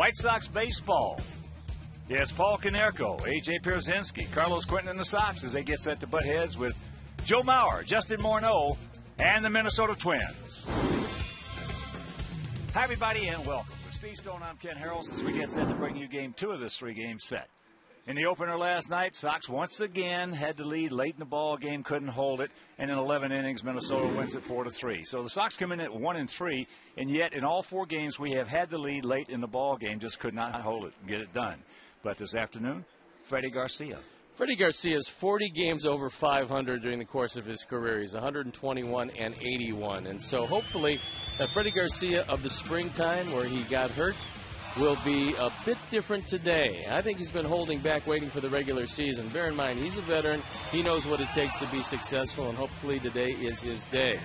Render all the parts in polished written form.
White Sox baseball. It's Paul Konerko, A.J. Pierzynski, Carlos Quentin and the Sox as they get set to butt heads with Joe Mauer, Justin Morneau, and the Minnesota Twins. Hi, everybody, and welcome. With Steve Stone, I'm Ken Harrells as we get set to bring you Game 2 of this three-game set. In the opener last night, Sox once again had the lead late in the ball game, couldn't hold it, and in 11 innings, Minnesota wins it 4-3. So the Sox come in at 1-3, and yet in all four games we have had the lead late in the ball game, just could not hold it and get it done. But this afternoon, Freddie Garcia. Freddie Garcia's 40 games over 500 during the course of his career. He's 121 and 81. And so hopefully that Freddie Garcia of the springtime where he got hurt will be a bit different today. I think he's been holding back, waiting for the regular season. Bear in mind, he's a veteran. He knows what it takes to be successful, and hopefully today is his day.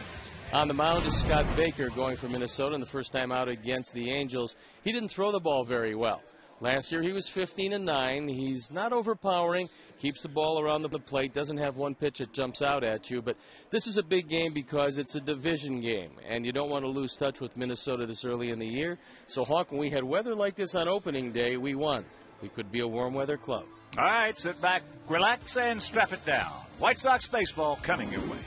On the mound is Scott Baker going for Minnesota in the first time out against the Angels. He didn't throw the ball very well. Last year he was 15-9. He's not overpowering, keeps the ball around the plate, doesn't have one pitch that jumps out at you. But this is a big game because it's a division game, and you don't want to lose touch with Minnesota this early in the year. So, Hawk, when we had weather like this on opening day, we won. We could be a warm weather club. All right, sit back, relax, and strap it down. White Sox baseball coming your way.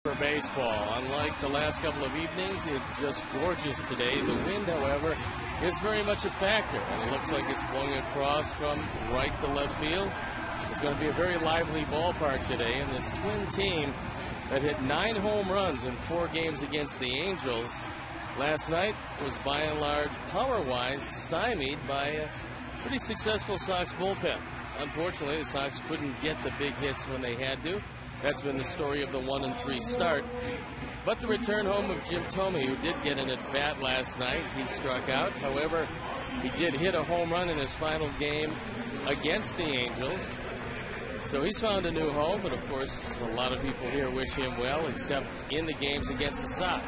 For baseball, unlike the last couple of evenings, it's just gorgeous today. The wind, however, is very much a factor, and it looks like it's blowing across from right to left field. It's going to be a very lively ballpark today, and this Twin team that hit 9 home runs in 4 games against the Angels last night was by and large, power-wise, stymied by a pretty successful Sox bullpen. Unfortunately, the Sox couldn't get the big hits when they had to. That's been the story of the 1-3 start. But the return home of Jim Thome, who did get an at-bat last night, he struck out. However, he did hit a home run in his final game against the Angels. So he's found a new home, but of course, a lot of people here wish him well, except in the games against the Sox.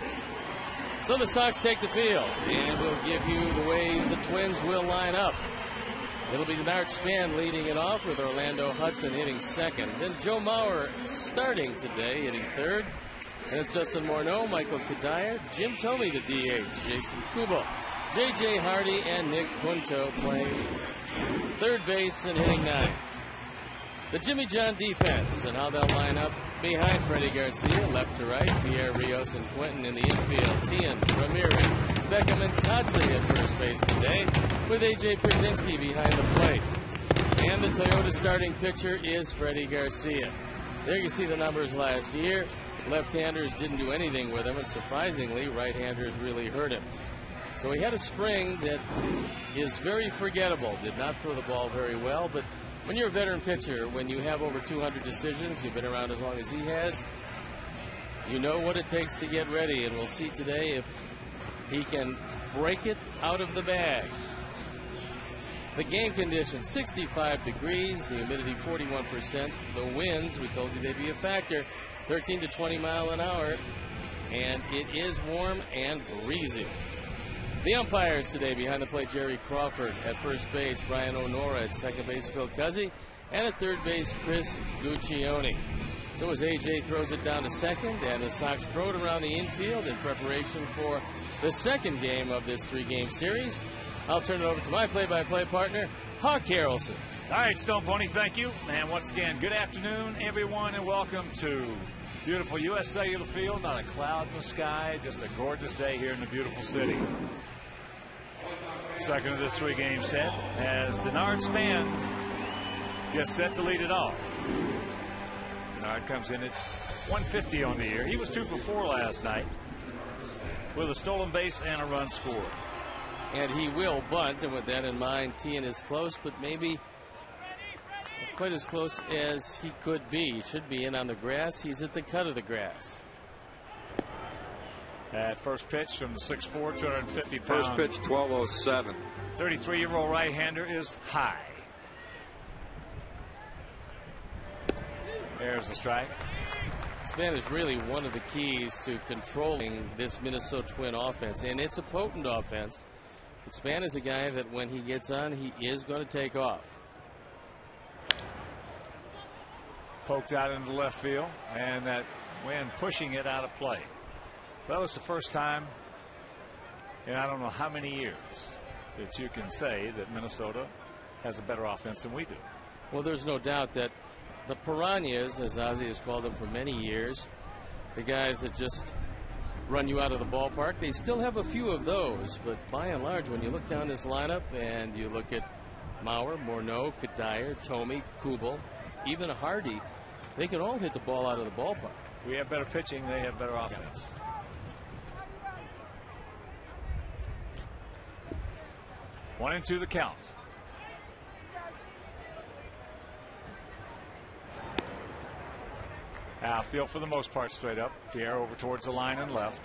So the Sox take the field, and we'll give you the way the Twins Twins will line up. It'll be Denard Span leading it off with Orlando Hudson hitting second. Then Joe Mauer starting today, hitting third. And it's Justin Morneau, Michael Kadire, Jim Thome the DH, Jason Kubo, J.J. Hardy, and Nick Punto playing third base and hitting ninth. The Jimmy John defense and how they'll line up behind Freddie Garcia, left to right, Pierre Rios and Quentin in the infield, Tian, Ramirez, Beckham, and Kotze at first base today, with A.J. Pierzynski behind the plate. And the Toyota starting pitcher is Freddie Garcia. There you see the numbers last year. Left-handers didn't do anything with him, and surprisingly, right-handers really hurt him. So he had a spring that is very forgettable. Did not throw the ball very well, but when you're a veteran pitcher, when you have over 200 decisions, you've been around as long as he has, you know what it takes to get ready, and we'll see today if he can break it out of the bag. The game conditions, 65 degrees, the humidity 41%, the winds, we told you they'd be a factor, 13 to 20 mile an hour, and it is warm and breezy. The umpires today behind the plate, Jerry Crawford at first base, Brian O'Nora at second base, Phil Cuzzi, and at third base, Chris Guccione. So as A.J. throws it down to second, and the Sox throw it around the infield in preparation for the second game of this three-game series, I'll turn it over to my play-by-play partner, Hawk Harrelson. All right, Stone Pony, thank you. And once again, good afternoon, everyone, and welcome to beautiful U.S. Cellular Field. Not a cloud in the sky, just a gorgeous day here in the beautiful city. Second of this three-game set as Denard Span gets set to lead it off. Denard comes in at 150 on the year. He was 2 for 4 last night with a stolen base and a run scored. And he will bunt, and with that in mind, Tian is close, but maybe not quite as close as he could be. He should be in on the grass. He's at the cut of the grass. At first pitch from the 6'4", 250 pound. First pitch, 12:07. 33-year-old right-hander is high. There's the strike. Span is really one of the keys to controlling this Minnesota Twin offense, and it's a potent offense. But Span is a guy that when he gets on, he is going to take off. Poked out into left field, and that wind pushing it out of play. That was the first time in I don't know how many years that you can say that Minnesota has a better offense than we do. Well, there's no doubt that the Piranhas, as Ozzie has called them for many years, the guys that just run you out of the ballpark, they still have a few of those. But by and large, when you look down this lineup and you look at Mauer, Morneau, Kadire, Thome, Kubel, even Hardy, they can all hit the ball out of the ballpark. We have better pitching, they have better offense. 1-2 the count. Outfield for the most part straight up. Pierre over towards the line and left.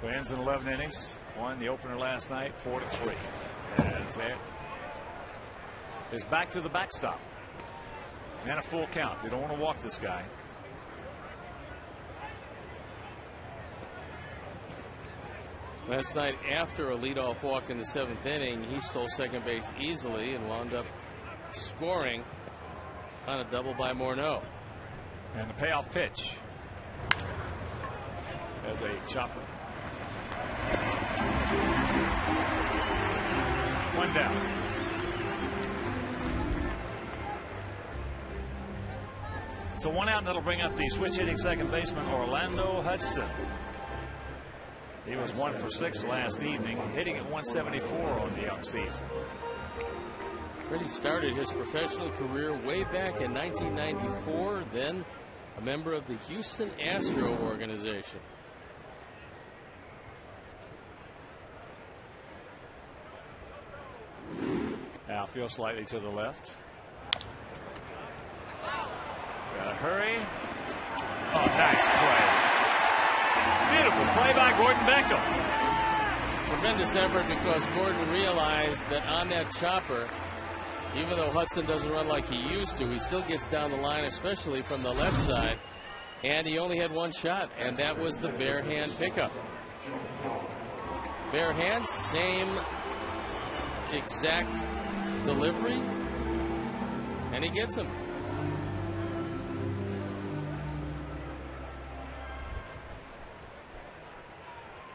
Twins in 11 innings. Won the opener last night, 4-3. As there is back to the backstop. And a full count. They don't want to walk this guy. Last night, after a leadoff walk in the 7th inning, he stole second base easily and wound up scoring on a double by Morneau. And the payoff pitch. As a chopper. One down. So one out, and that'll bring up the switch hitting second baseman Orlando Hudson. He was 1 for 6 last evening, hitting at 174 on the young season. Really started his professional career way back in 1994, then a member of the Houston Astro organization. Outfield slightly to the left. Gotta hurry. Oh, nice play. Beautiful play by Gordon Beckham. Tremendous effort because Gordon realized that on that chopper, even though Hudson doesn't run like he used to, he still gets down the line, especially from the left side. And he only had one shot, and that was the bare hand pickup. Bare hand, same exact delivery, and he gets him.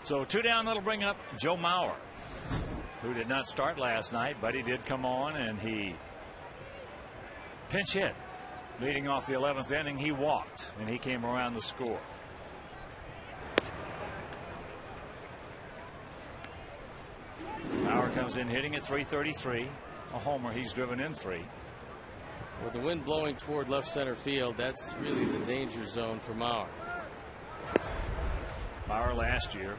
So 2 down, that'll bring up Joe Mauer, who did not start last night, but he did come on and he pinch hit. Leading off the 11th inning, he walked and he came around to score. Mauer comes in hitting at .333, a homer. He's driven in 3. With the wind blowing toward left center field, that's really the danger zone for Mauer. Mauer last year,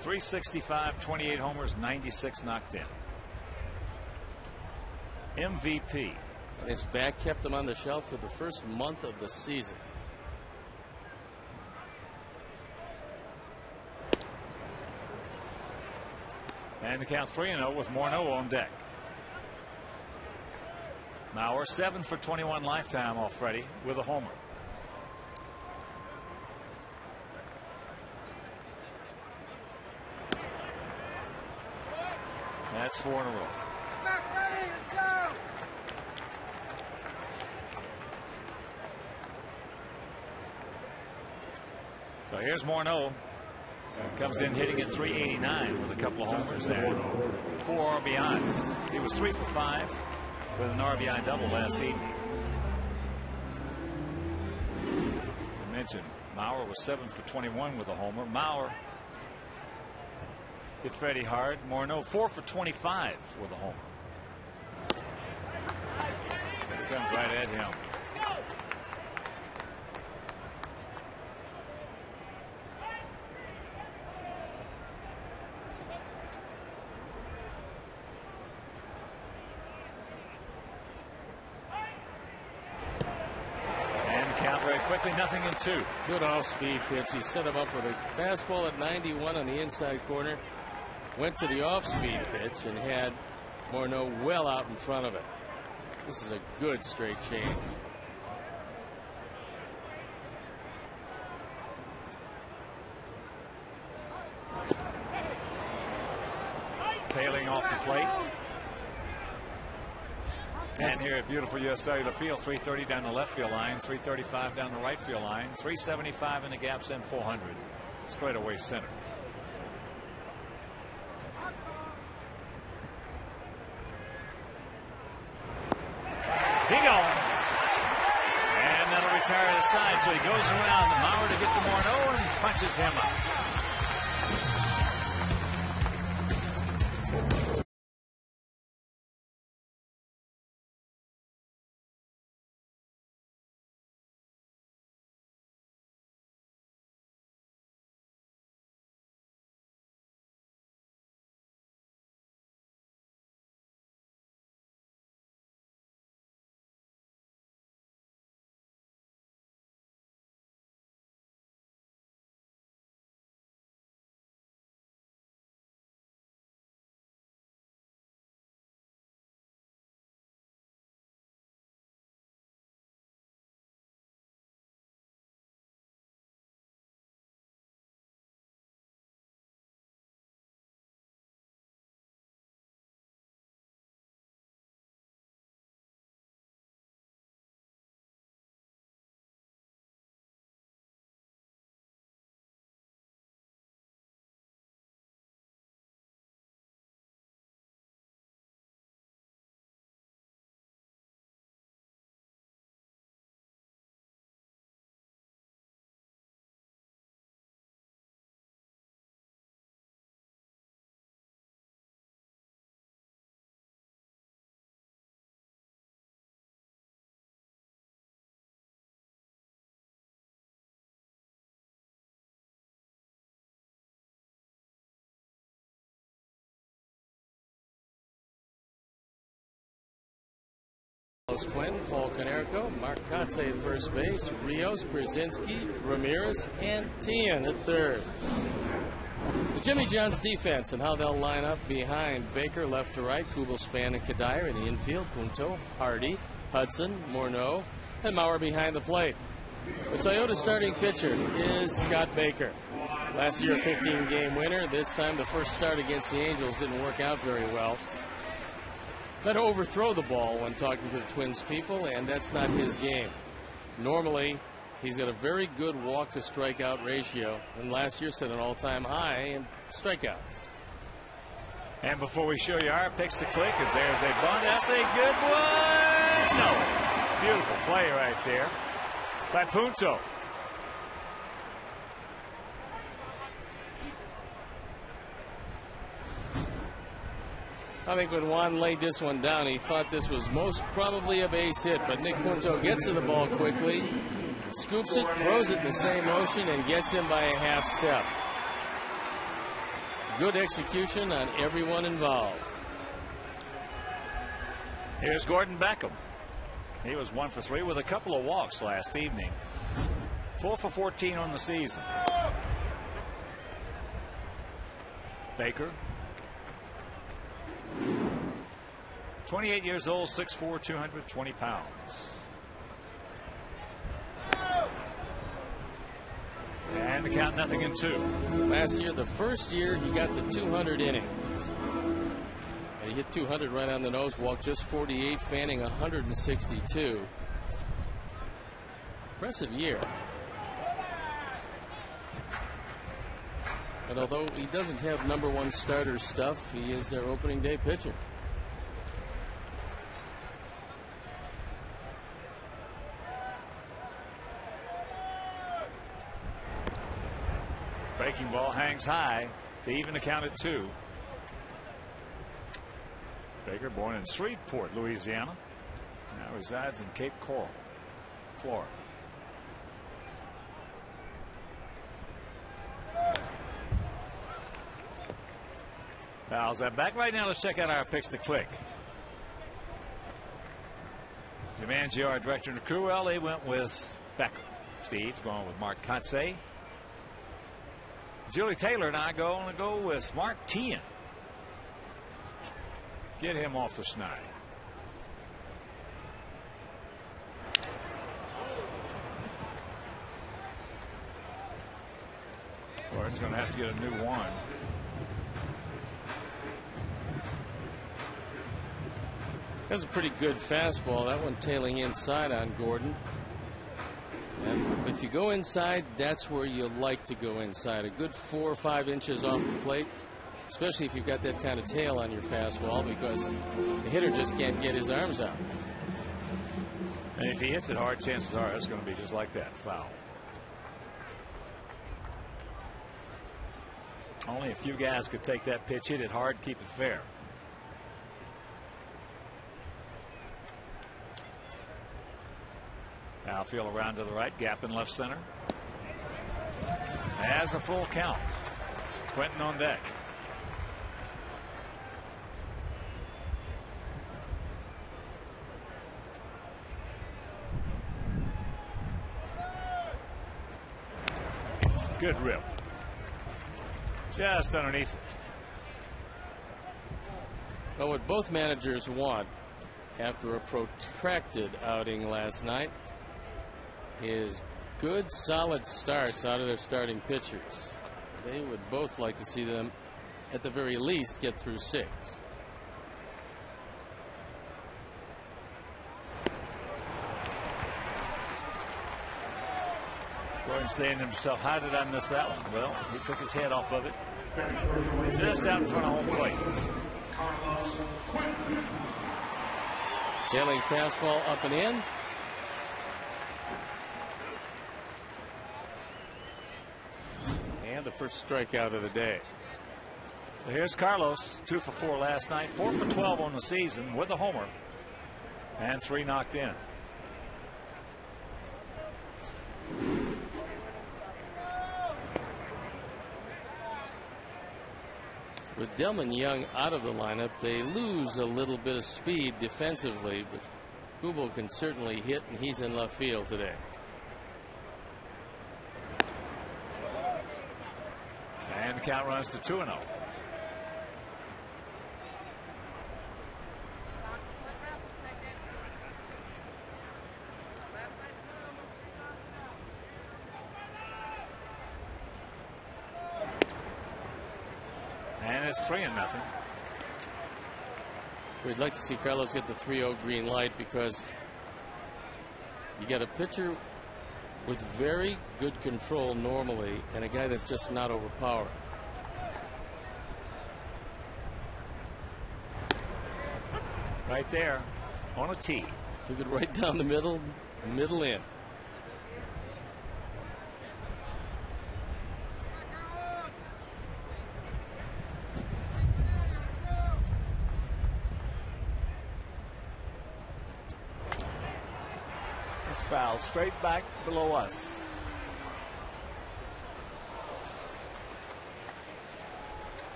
.365, 28 homers, 96 knocked in. MVP. His back kept him on the shelf for the first month of the season. And the count 3-0 with Morneau on deck. Mauer 7 for 21 lifetime off Freddie with a homer. That's 4 in a row. Ready, let's go. So here's Morneau. Comes in hitting at .389 with a couple of homers and 4 RBIs. He was 3 for 5 with an RBI double last evening. I mentioned Mauer was 7 for 21 with a homer. Mauer hit Freddie hard. Morneau 4 for 25 with a homer. It comes right at him. Quickly, 0-2. Good off-speed pitch. He set him up with a fastball at 91 on the inside corner. Went to the off-speed pitch and had Morneau well out in front of it. This is a good straight change. Tailing off the plate. And here at beautiful U.S. Cellular Field, 330 down the left field line, 335 down the right field line, 375 in the gaps and 400 straightaway center. He gone. And that'll retire the side. So he goes around Mauer to get to Morneau and punches him up. Quinn, Paul Konerko, Mark Kotze at first base, Rios, Brzezinski, Ramirez, and Tian at third. The Jimmy John's defense and how they'll line up behind Baker left to right, Kubel, Span, and Kadire in the infield, Punto, Hardy, Hudson, Morneau, and Mauer behind the plate. The Toyota starting pitcher is Scott Baker. Last year, a 15-game winner. This time, the first start against the Angels didn't work out very well. Had to overthrow the ball when talking to the Twins people, and that's not his game. Normally, he's got a very good walk-to-strikeout ratio, and last year set an all-time high in strikeouts. And before we show you our picks to click, as there's a bunt, that's a good one. No. Beautiful play right there by Punto. I think when Juan laid this one down, he thought this was most probably a base hit, but Nick Punto gets to the ball quickly, scoops it, throws it in the same motion, and gets him by a half step. Good execution on everyone involved. Here's Gordon Beckham. He was 1 for 3 with a couple of walks last evening. 4 for 14 on the season. Baker, 28 years old, 6'4", 220 pounds. And the count 0-2. Last year, the first year, he got to 200 innings. He hit 200 right on the nose, walked just 48, fanning 162. Impressive year. But although he doesn't have #1 starter stuff, he is their opening day pitcher. Breaking ball hangs high to even the count at 2. Baker, born in Shreveport, Louisiana, now resides in Cape Coral, Florida. Fouls that back. Right now, let's check out our picks to click. Jumanji, our director and crew, well, they went with Becker. Steve's going with Mark Kotze. Julie Taylor and I going to go with Mark Tian. Get him off the snide. Gordon's going to have to get a new one. That's a pretty good fastball. That one tailing inside on Gordon. And if you go inside, that's where you like to go inside. A good 4 or 5 inches off the plate, especially if you've got that kind of tail on your fastball, because the hitter just can't get his arms out. And if he hits it hard, chances are it's going to be just like that, foul. Only a few guys could take that pitch, hit it hard, keep it fair. Outfield around to the right, gap in left center. Has a full count. Quentin on deck. Good rip. Just underneath it. Well, what both managers want after a protracted outing last night is good, solid starts out of their starting pitchers. They would both like to see them, at the very least, get through 6. Gordon saying to himself, how did I miss that one? Well, he took his head off of it. Just out in front of home plate. Tailing fastball up and in. And the first strikeout of the day. So here's Carlos, 2 for 4 last night, 4 for 12 on the season with a homer, and 3 knocked in. With Delman Young out of the lineup, they lose a little bit of speed defensively, but Kubel can certainly hit, and he's in left field today. And the count runs to 2-0. it's 3-0. We'd like to see Carlos get the 3-0 green light, because you get a pitcher with very good control normally and a guy that's just not overpowered. Right there on a tee. Took it right down the middle in. Foul straight back below us.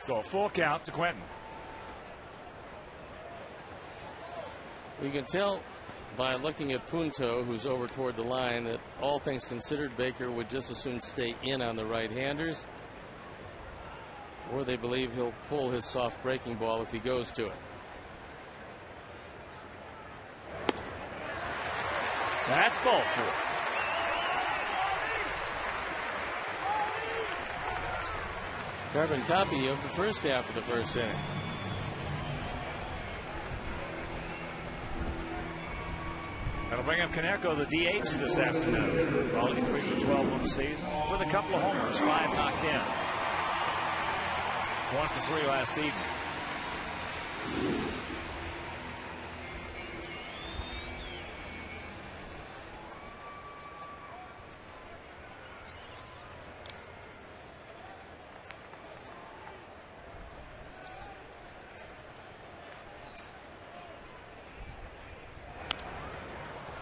So a full count to Quentin. We can tell by looking at Punto, who's over toward the line, that all things considered, Baker would just as soon stay in on the right-handers, or they believe he'll pull his soft breaking ball if he goes to it. That's ball 4. Carbon copy of the first half of the first inning. That'll bring up Canerco, the DH, this afternoon. Raleigh 3 for 12 on the season with a couple of homers, 5 knocked in. 1 for 3 last evening.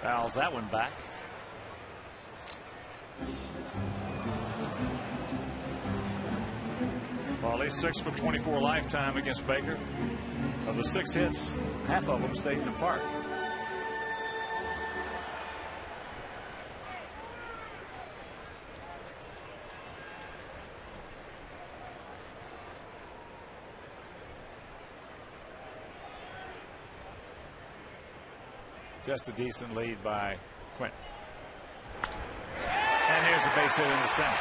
Fouls that one back. Raleigh 6 for 24 lifetime against Baker. Of the 6 hits, half of them stayed in the park. Just a decent lead by Quentin. And there's a base hit in the center.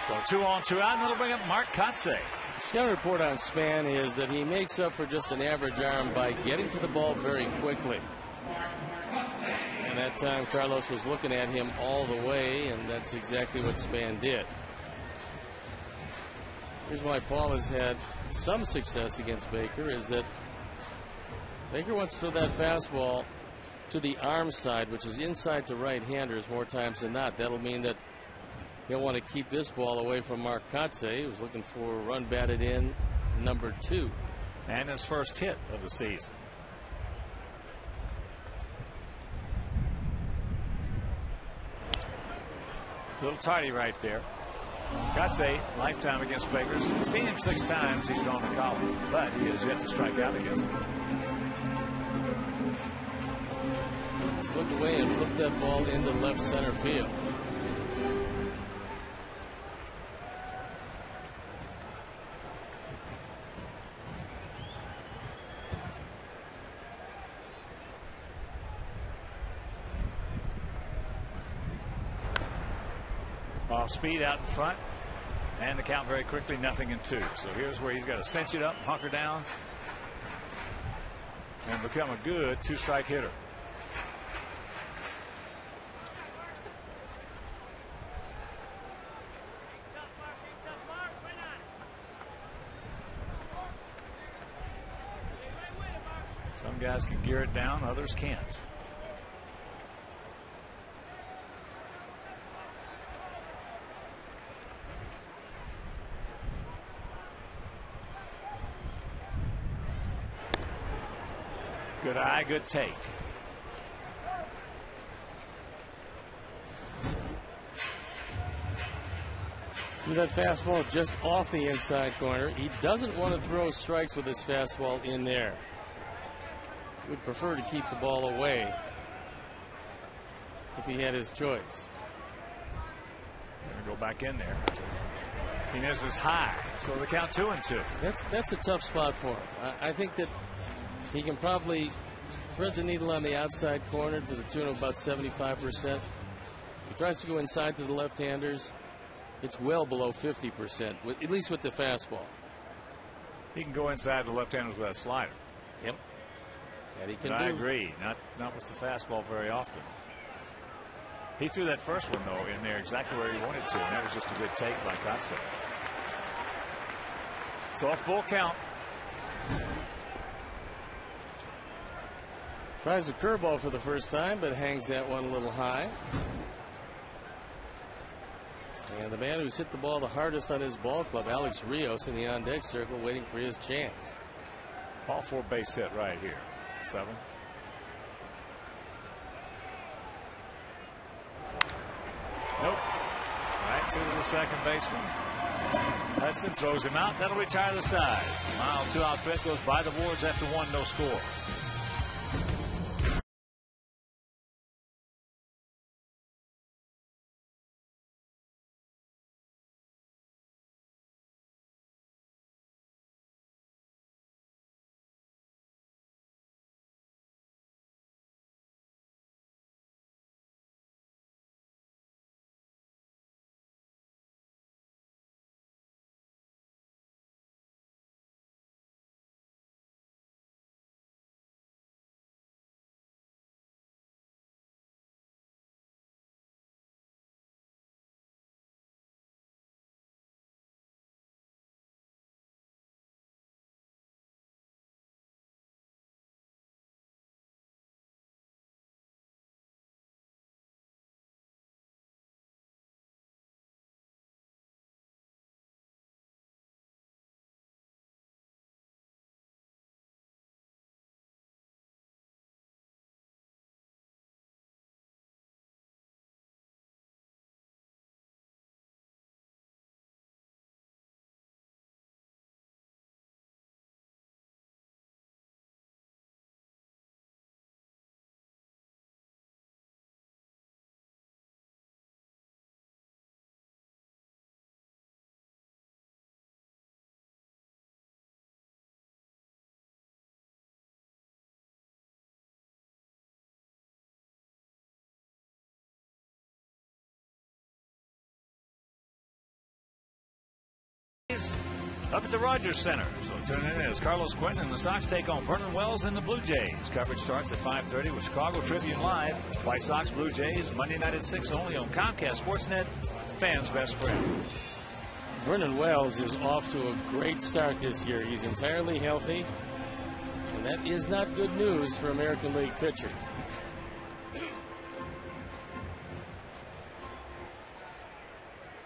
So 2 on, 2 out, and that'll bring up Mark Kotsay. Scouting report on Span is that he makes up for just an average arm by getting to the ball very quickly. And that time Carlos was looking at him all the way, and that's exactly what Span did. Here's why Paul has had some success against Baker, is that Baker wants to throw that fastball to the arm side, which is inside to right-handers more times than not. That'll mean that he'll want to keep this ball away from Mark Kotsay, who's looking for a run batted in number 2. And his first hit of the season. Little tidy right there. Kotsay, lifetime against Baker. Seen him 6 times. He's gone to college, but he has yet to strike out against him. He's looked away and flipped that ball into left center field. Off speed out in front, and the count very quickly, 0-2. So here's where he's got to cinch it up, hunker down, and become a good 2-strike hitter. Some guys can gear it down, others can't. Good eye, good take. With that fastball just off the inside corner, he doesn't want to throw strikes with his fastball in there. He would prefer to keep the ball away if he had his choice. Gonna go back in there. He misses high, so the count 2-2. That's a tough spot for him. I think that he can probably Thread the needle on the outside corner to the tune of about 75%. He tries to go inside to the left-handers. It's well below 50%, at least with the fastball. He can go inside the left-handers with that slider. Yep. That he can do. I agree. Not with the fastball very often. He threw that first one, though, in there exactly where he wanted to, and that was just a good take, like I said. So a full count. Tries a curveball for the first time, but hangs that one a little high. And the man who's hit the ball the hardest on his ball club, Alex Rios, in the on-deck circle, waiting for his chance. All 4 base hit right here. 7. Nope. Right to the second baseman. Hudson throws him out. That'll retire the side. Mild 2-out threat goes by the boards after 1, no score. Up at the Rogers Center. So tune in as Carlos Quentin and the Sox take on Vernon Wells and the Blue Jays. Coverage starts at 5:30 with Chicago Tribune Live. White Sox Blue Jays Monday night at 6 only on Comcast Sportsnet. Fans' best friend. Vernon Wells is off to a great start this year. He's entirely healthy, and that is not good news for American League pitchers.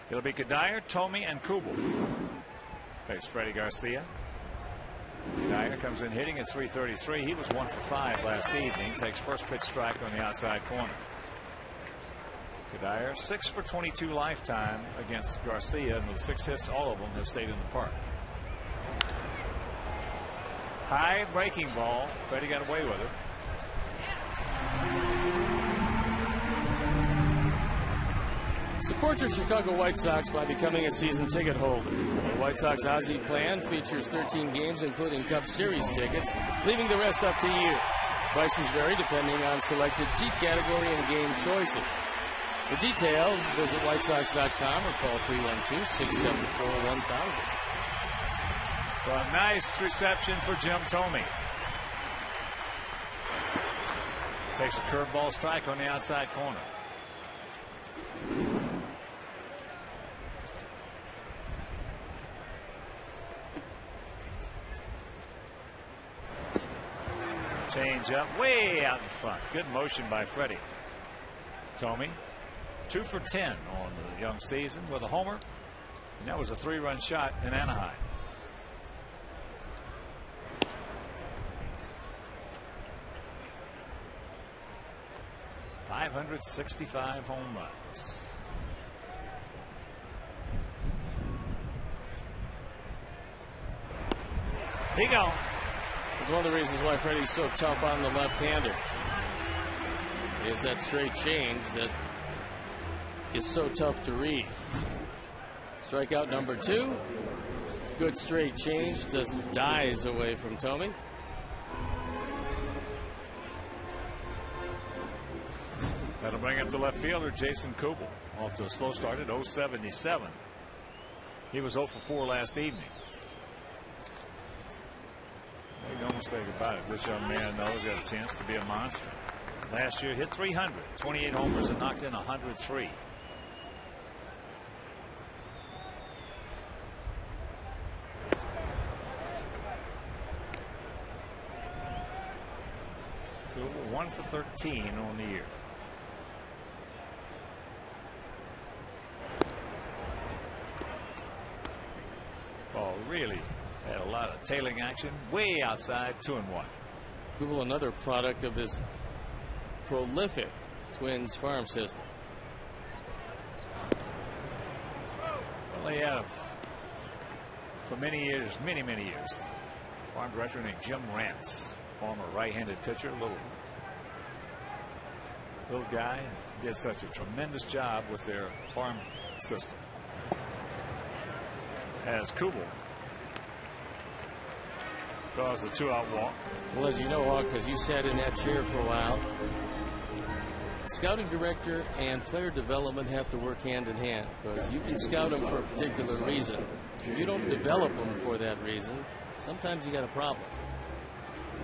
It'll be Kadire, Tomey, and Kubel. Face Freddie Garcia. Kadire comes in hitting at 333. He was 1 for 5 last evening. Takes first pitch strike on the outside corner. Kadire 6 for 22 lifetime against Garcia, and with 6 hits, all of them have stayed in the park. High breaking ball. Freddie got away with it. Support your Chicago White Sox by becoming a season ticket holder. The White Sox Aussie plan features 13 games, including Cup Series tickets, leaving the rest up to you. Prices vary depending on selected seat category and game choices. For details, visit whitesox.com or call 312-674-1000. So a nice reception for Jim Tomey. Takes a curveball strike on the outside corner. Change up way out in front. Good motion by Freddie. Tomey 2 for 10 on the young season with a homer, and that was a 3-run shot in Anaheim. .565 home runs. He gone. It's one of the reasons why Freddie's so tough on the left-hander. Is that straight change that is so tough to read. Strikeout number 2. Good straight change, just dies away from Tomey. That'll bring up the left fielder, Jason Kubel, off to a slow start at 0.77. He was 0 for 4 last evening. Make no mistake about it, this young man knows he's got a chance to be a monster. Last year hit 300, 28 homers and knocked in 103. Kubel 1 for 13 on the year. Ball really had a lot of tailing action way outside, 2-1. Kubel, another product of this prolific Twins farm system. Well, they have for many years, many years, farm director named Jim Rance, former right-handed pitcher, little guy, did such a tremendous job with their farm system. As Kubel draws the 2-out walk. Well, as you know, Hawk, because you sat in that chair for a while, scouting director and player development have to work hand in hand, because you can scout them for a particular reason. If you don't develop them for that reason, sometimes you got a problem.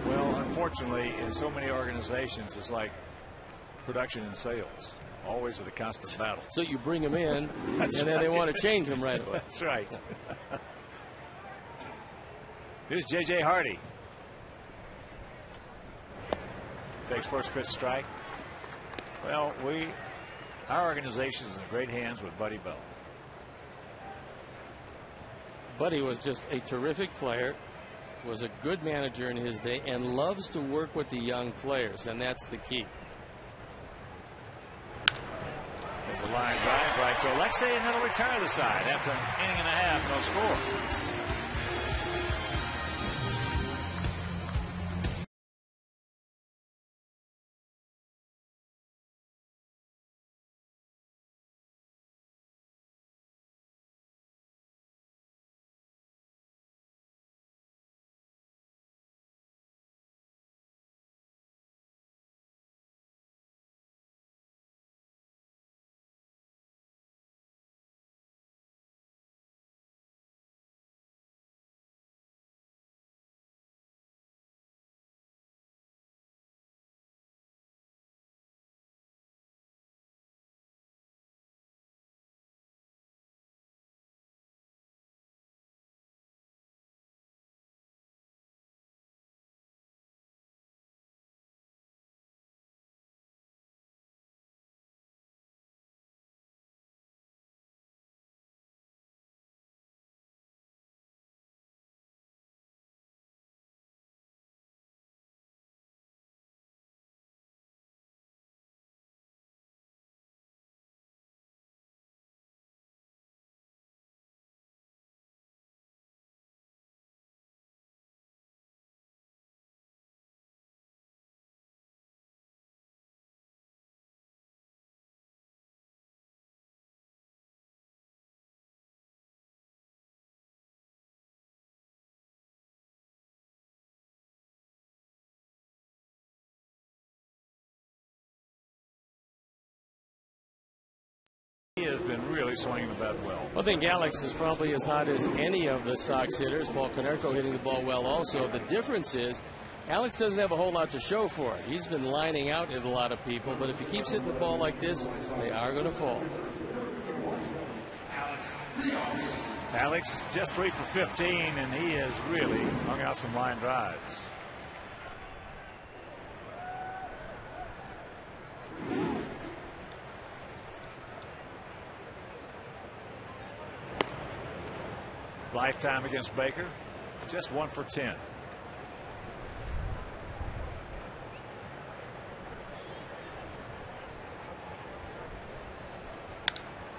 Well, unfortunately, in so many organizations, it's like production and sales. Always with a constant battle. So you bring them in, and then right. they want to change them right away. That's right. Here's J.J. Hardy. Takes first pitch strike. Well, our organization is in great hands with Buddy Bell. Buddy was just a terrific player, was a good manager in his day, and loves to work with the young players, and that's the key. There's a line drive right to Alexei, and that'll retire the side after an inning and a half, no score. He has been really swinging the bat well. I think Alex is probably as hot as any of the Sox hitters. Paul Konerko hitting the ball well also. The difference is Alex doesn't have a whole lot to show for it. He's been lining out at a lot of people, but if he keeps hitting the ball like this, they are going to fall. Alex just 3 for 15, and he has really hung out some line drives. Lifetime against Baker, just 1 for 10.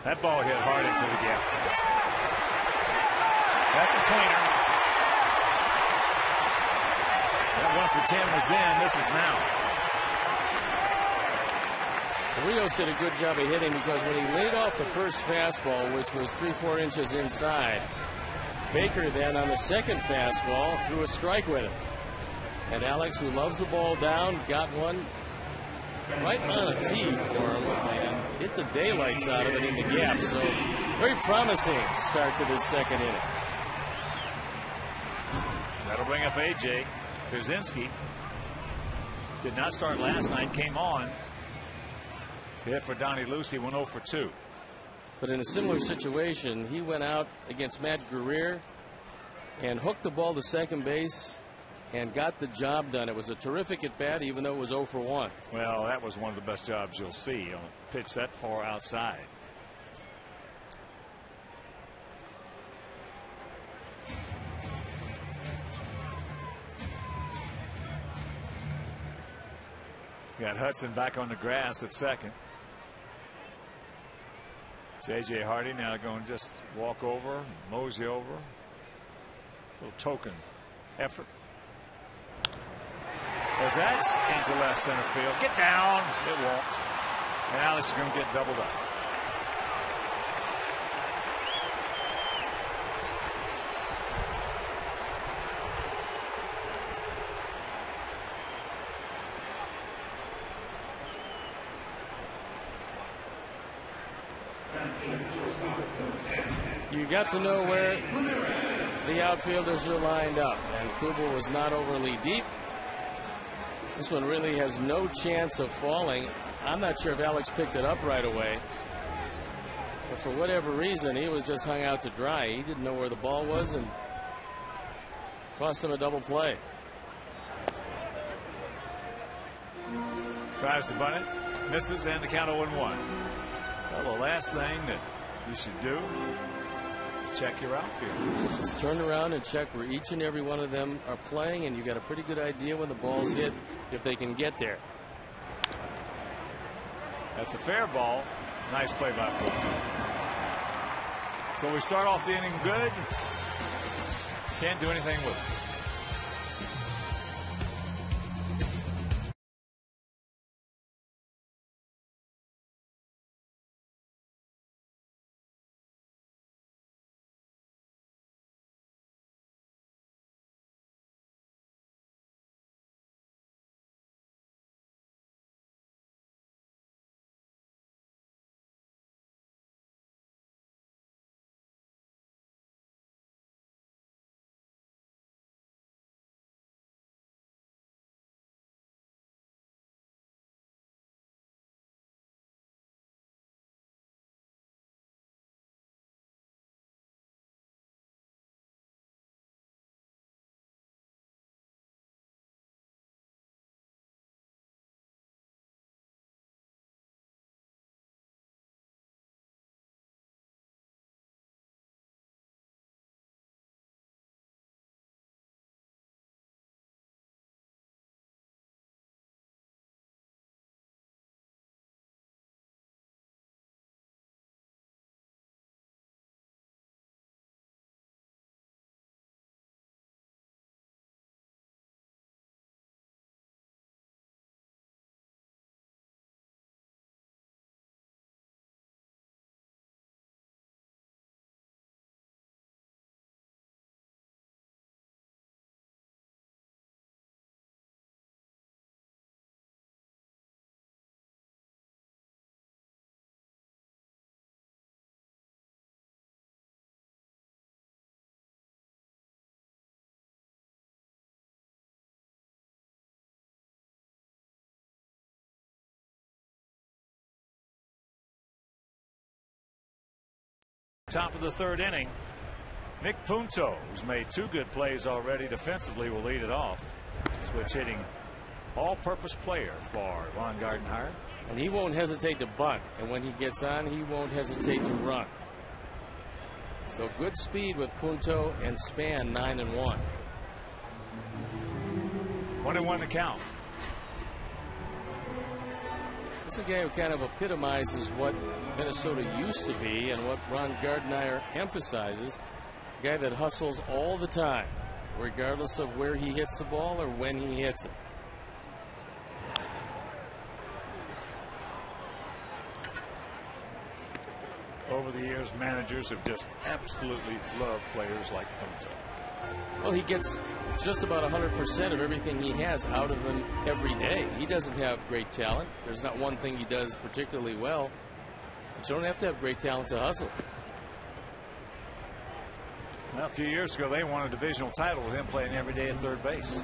That ball hit hard into the gap. That's a tweener. That 1 for 10 was then. This is now. Rios did a good job of hitting, because when he laid off the first fastball, which was 3-4 inches inside, Baker then on the second fastball threw a strike with it. And Alex, who loves the ball down, got one right on a tee for him and hit the daylights out of it in the gap. So very promising start to this second inning. That'll bring up A.J. Pierzynski. Did not start last night, came on. Hit for Donnie Lucy, went 0 for 2. But in a similar situation, he went out against Matt Guerrier and hooked the ball to second base and got the job done. It was a terrific at bat, even though it was 0 for 1. Well, that was one of the best jobs you'll see on a pitch that far outside. Got Hudson back on the grass at second. J.J. Hardy now going to just walk over, mosey over. Little token effort. As that's into left center field. Get down. It won't. And now this is going to get doubled up. You got to know where the outfielders are lined up, and Kubel was not overly deep. This one really has no chance of falling. I'm not sure if Alex picked it up right away, but for whatever reason he was just hung out to dry. He didn't know where the ball was and cost him a double play. Tries to bunt it, misses, and the count 0-1. Well, the last thing that you should do is check your outfield. Just turn around and check where each and every one of them are playing, and you got a pretty good idea when the ball's hit if they can get there. That's a fair ball. Nice play by Punto. So we start off the inning good. Can't do anything with it. Top of the third inning. Nick Punto, who's made 2 good plays already defensively, will lead it off. Switch hitting all-purpose player for Ron Gardenhire. And he won't hesitate to bunt, and when he gets on, he won't hesitate to run. So good speed with Punto and Span 9-1. 1-1 to count. This is a guy who kind of epitomizes what Minnesota used to be and what Ron Gardenhire emphasizes. A guy that hustles all the time, regardless of where he hits the ball or when he hits it. Over the years, managers have just absolutely loved players like Punto. Well, he gets just about 100% of everything he has out of him every day. He doesn't have great talent. There's not one thing he does particularly well. But you don't have to have great talent to hustle. Well, a few years ago, they won a divisional title with him playing every day at third base.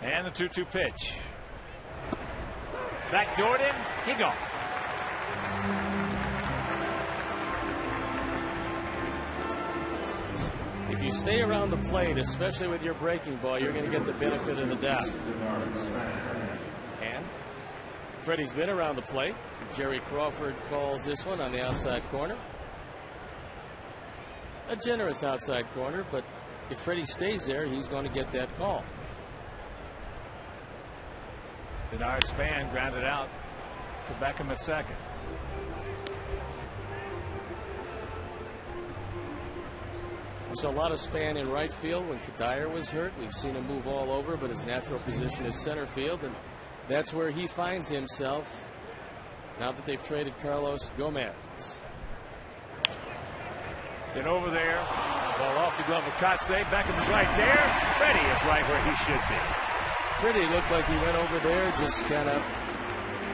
And the 2-2 pitch. Backdoored him. He gone. If you stay around the plate, especially with your breaking ball, you're going to get the benefit of the doubt. And Freddie's been around the plate. Jerry Crawford calls this one on the outside corner. A generous outside corner, but if Freddie stays there, he's going to get that call. Denard Span grounded out to Beckham at second. We saw a lot of Span in right field when Kadire was hurt. We've seen him move all over, but his natural position is center field, and that's where he finds himself now that they've traded Carlos Gomez. Get over there. Ball off the glove of Kotsay. Beckham's right there. Freddie is right where he should be. Freddie looked like he went over there, just kind of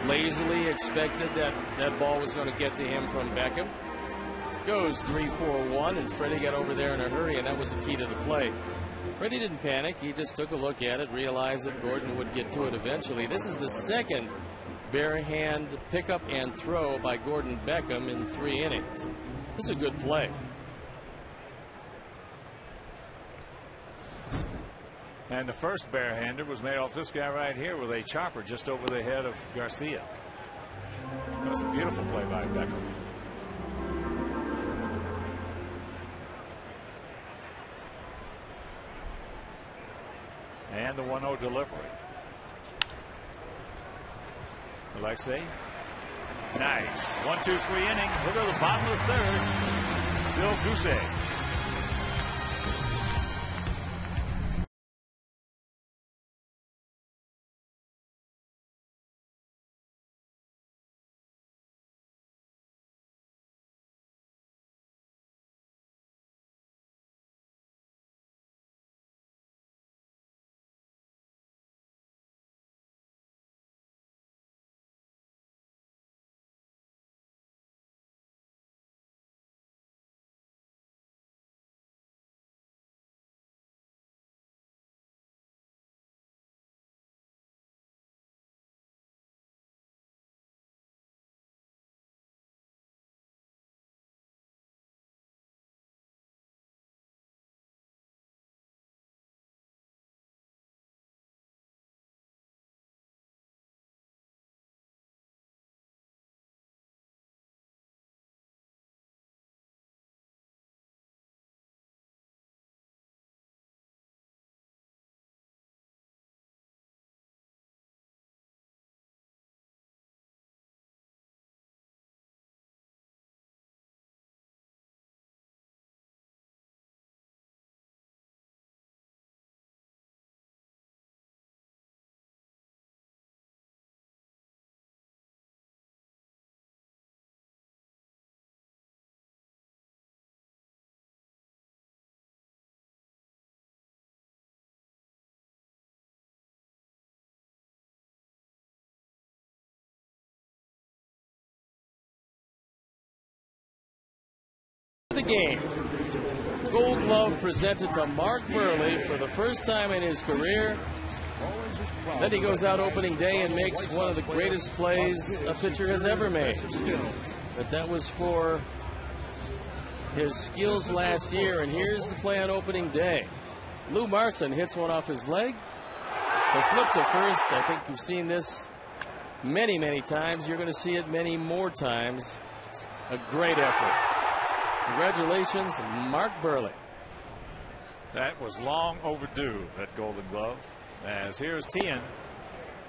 lazily expected that ball was going to get to him from Beckham. Goes 3-4-1, and Freddie got over there in a hurry, and that was the key to the play. Freddie didn't panic. He just took a look at it, realized that Gordon would get to it eventually. This is the second bare hand pickup and throw by Gordon Beckham in 3 innings. This is a good play. And the first barehander was made off this guy right here with a chopper just over the head of Garcia. That was a beautiful play by Beckham. And the 1-0 delivery. Alexei. Nice. 1-2-3 inning. We'll go to the bottom of the third. Bill goose eggs. The game. Gold Glove presented to Mark Burley for the first time in his career. Then he goes out opening day and makes one of the greatest plays a pitcher has ever made. But that was for his skills last year, and here's the play on opening day. Lou Marson hits one off his leg. The flip to first. I think you've seen this many, many times. You're going to see it many more times. It's a great effort. Congratulations, Mark Burley. That was long overdue, that Golden Glove. As here's Tien.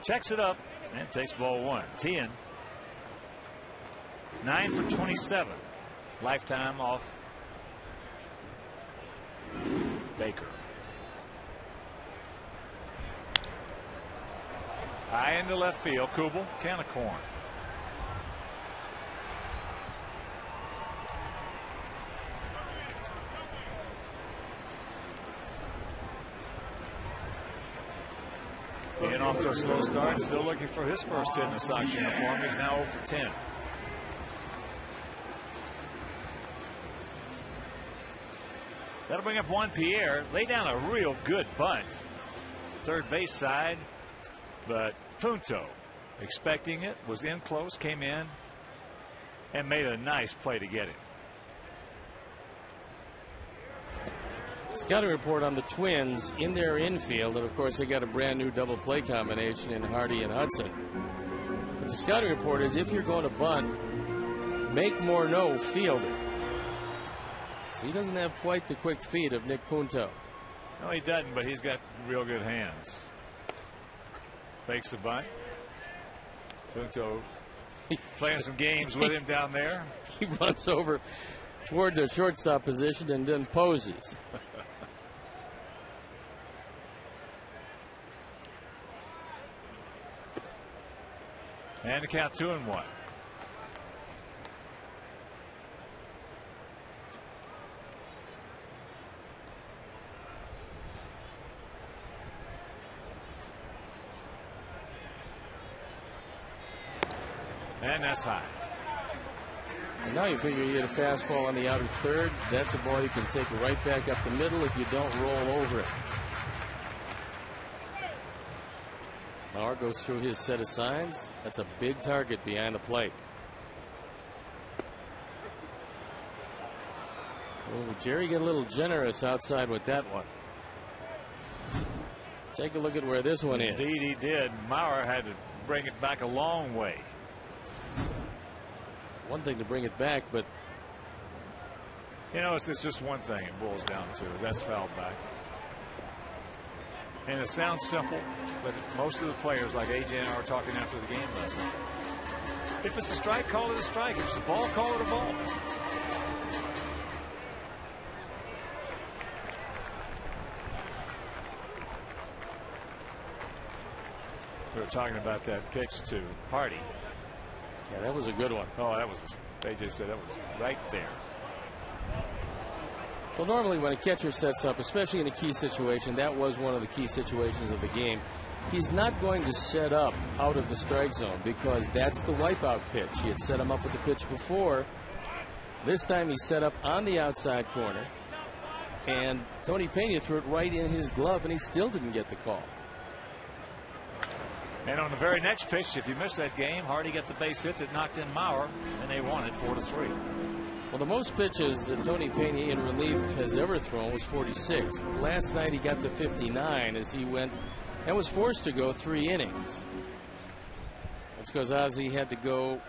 Checks it up and takes ball 1. Tien, 9 for 27. Lifetime off Baker. High into left field. Kubel, can of corn. Getting off to a slow start, still looking for his first hit in the Sox uniform. He's now 0 for 10. That'll bring up Juan Pierre. Lay down a real good bunt. Third base side, but Punto, expecting it, was in close, came in, and made a nice play to get it. Scouting report on the Twins in their infield, and of course they got a brand new double play combination in Hardy and Hudson. But the scouting report is if you're going to bunt, make Morneau field it. So he doesn't have quite the quick feet of Nick Punto. No, he doesn't, but he's got real good hands. Fakes the bunt. Punto playing some games with him down there. He runs over toward the shortstop position and then poses. And the count 2-1. And that's high. And now you figure you get a fastball on the outer third. That's a ball you can take right back up the middle if you don't roll over it. Mauer goes through his set of signs. That's a big target behind the plate. Oh, Jerry got a little generous outside with that one. Take a look at where this one is. Indeed he did. Mauer had to bring it back a long way. One thing to bring it back, but you know, it's just one thing it boils down to. That's fouled back. And it sounds simple, but most of the players, like AJ and I were talking after the game last night, if it's a strike, call it a strike. If it's a ball, call it a ball. We were talking about that pitch to Hardy. Yeah, that was a good one. Oh, that was, AJ said that was right there. Well, normally when a catcher sets up, especially in a key situation, that was one of the key situations of the game. He's not going to set up out of the strike zone because that's the wipeout pitch. He had set him up with the pitch before. This time he set up on the outside corner, and Tony Pena threw it right in his glove, and he still didn't get the call. And on the very next pitch, if you missed that game, Hardy got the base hit that knocked in Mauer, and they won it 4-3. Well, the most pitches that Tony Pena in relief has ever thrown was 46. Last night he got to 59 as he went and was forced to go 3 innings. That's because Ozzie had to go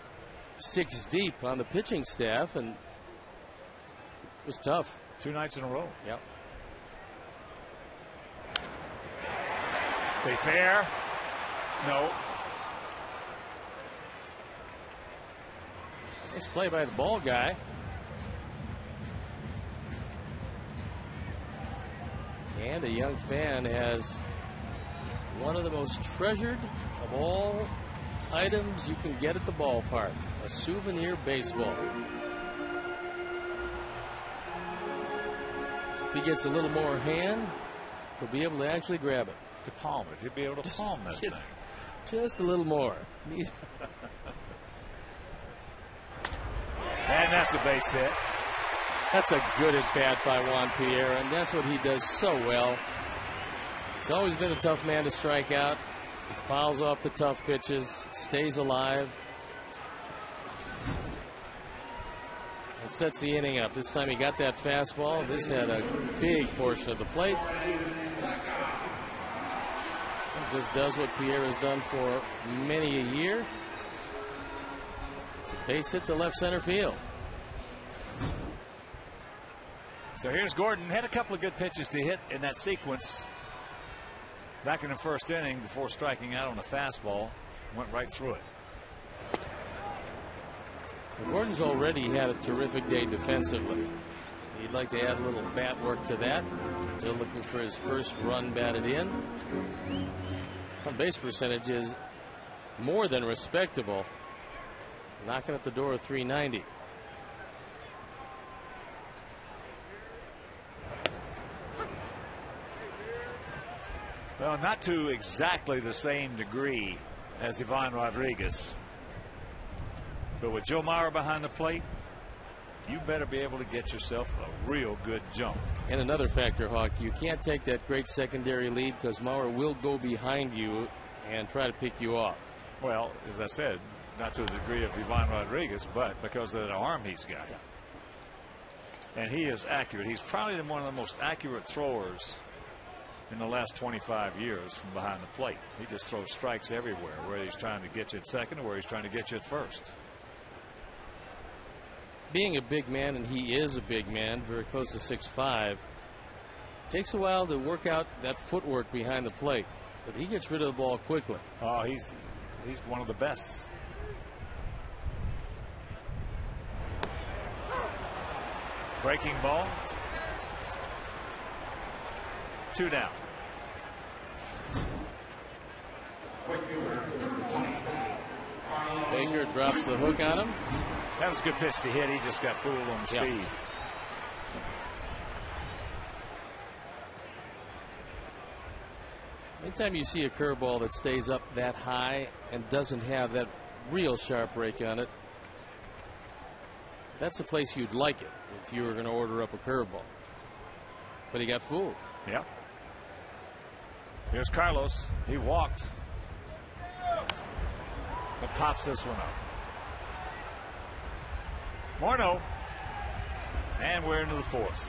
6 deep on the pitching staff, and it was tough. 2 nights in a row. Yep. They fair? No. Nice play by the ball guy. And a young fan has one of the most treasured of all items you can get at the ballpark, a souvenir baseball. If he gets a little more hand, he'll be able to actually grab it. To palm it. He'll be able to palm that thing. Just a little more. And that's a base hit. That's a good at bat by Juan Pierre, and that's what he does so well. He's always been a tough man to strike out. He fouls off the tough pitches, stays alive, and sets the inning up. This time he got that fastball. This had a big portion of the plate. Just does what Pierre has done for many a year. It's a base hit to left center field. So here's Gordon. Had a couple of good pitches to hit in that sequence back in the first inning before striking out on a fastball. Went right through it. Well, Gordon's already had a terrific day defensively. He'd like to add a little bat work to that. Still looking for his first run batted in. On base percentage is more than respectable. Knocking at the door of 390. Well, not to exactly the same degree as Ivan Rodriguez. But with Joe Mauer behind the plate, you better be able to get yourself a real good jump. And another factor, Hawk, you can't take that great secondary lead because Mauer will go behind you and try to pick you off. Well, as I said, not to the degree of Ivan Rodriguez, but because of that arm he's got. And he is accurate. He's probably one of the most accurate throwers in the last 25 years from behind the plate. He just throws strikes everywhere, where he's trying to get you at second or where he's trying to get you at first. Being a big man, and he is a big man, very close to 6'5", takes a while to work out that footwork behind the plate, but he gets rid of the ball quickly. Oh, he's one of the best. Breaking ball. 2 down. Baker drops the hook on him. That was a good pitch to hit. He just got fooled on speed. Yeah. Anytime you see a curveball that stays up that high and doesn't have that real sharp break on it, that's the place you'd like it if you were going to order up a curveball. But he got fooled. Yeah. Here's Carlos. He walked. But pops this one up. Morneau. And we're into the 4th.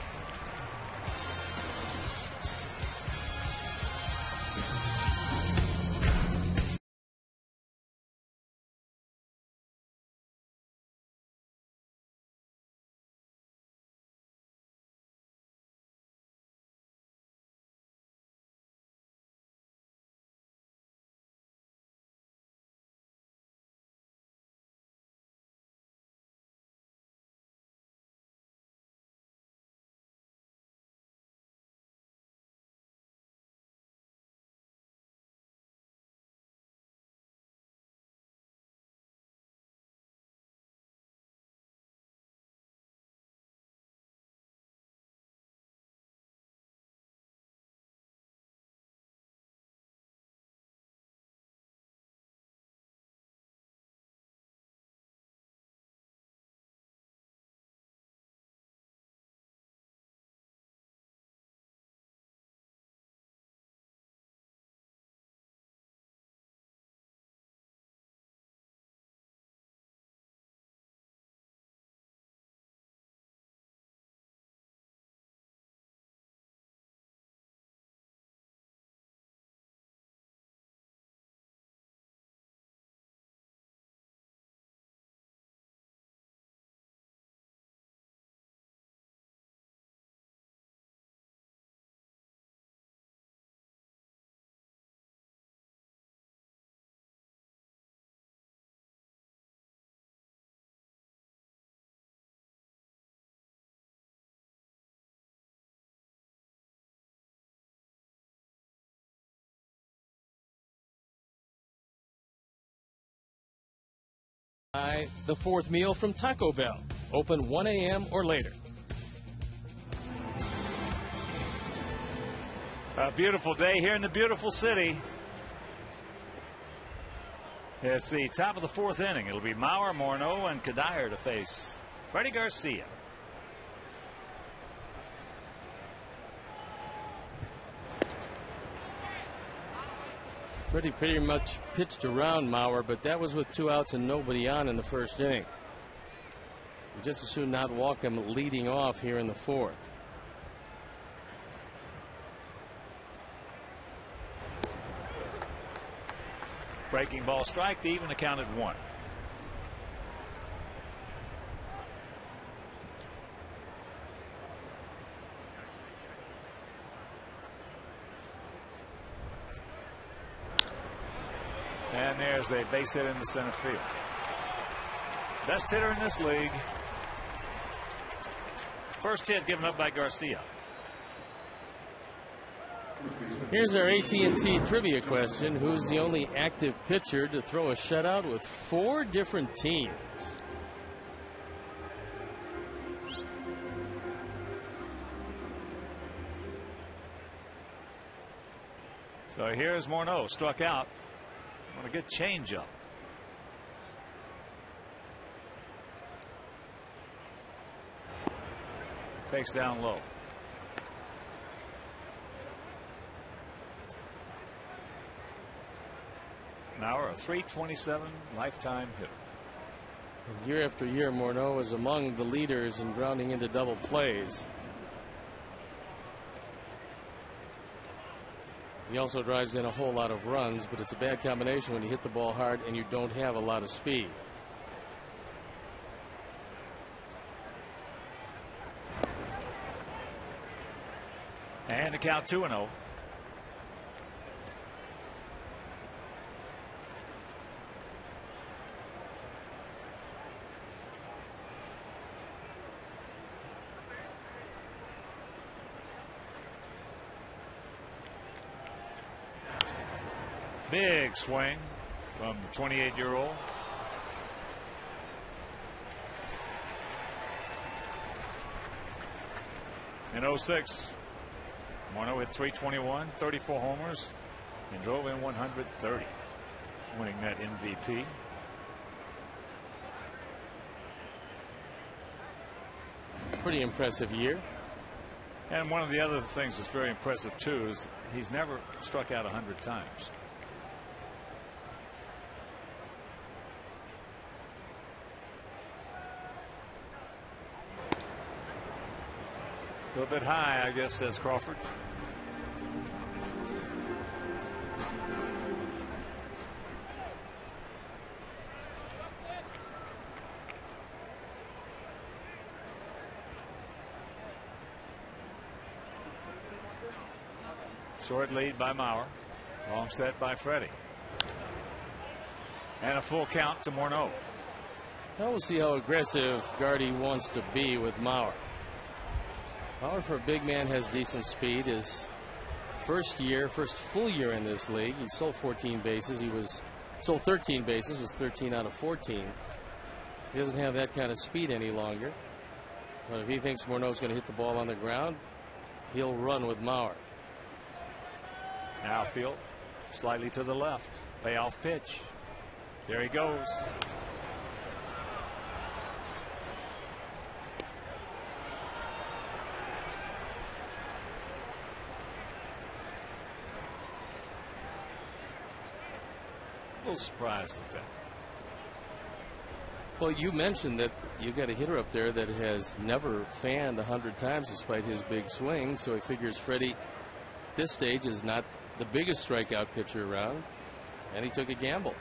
The 4th meal from Taco Bell. Open 1 a.m. or later. A beautiful day here in the beautiful city. It's the top of the 4th inning. It'll be Mauer, Morneau, and Kadire to face Freddie Garcia. Freddie pretty much pitched around Mauer, but that was with 2 outs and nobody on in the 1st inning. You just as soon not walk him leading off here in the 4th. Breaking ball strike to even the count at 1. And there's a base hit into center field. Best hitter in this league. First hit given up by Garcia. Here's our AT&T trivia question. Who's the only active pitcher to throw a shutout with 4 different teams? So here's Morneau, struck out on a good changeup. Takes down low. Mauer, a .327 lifetime hitter. And year after year, Morneau is among the leaders in grounding into double plays. He also drives in a whole lot of runs, but it's a bad combination when you hit the ball hard and you don't have a lot of speed. And the count 2-0. Big swing from the 28-year-old. In 06, Morneau hit .321, 34 homers, and drove in 130, winning that MVP. Pretty impressive year. And one of the other things that's very impressive too is he's never struck out 100 times. A little bit high, I guess, says Crawford. Short lead by Mauer. Long set by Freddie. And a full count to Morneau. Now we'll see how aggressive Gardy wants to be with Mauer. Mauer, for a big man, has decent speed. His first full year in this league, he sold 14 bases. He sold 13 bases, was 13 out of 14. He doesn't have that kind of speed any longer. But if he thinks Morneau's going to hit the ball on the ground, he'll run with Mauer. Outfield, slightly to the left. Payoff pitch. There he goes. A little surprised at that. Well, you mentioned that you got a hitter up there that has never fanned 100 times despite his big swing, so he figures Freddie at this stage is not the biggest strikeout pitcher around, and he took a gamble.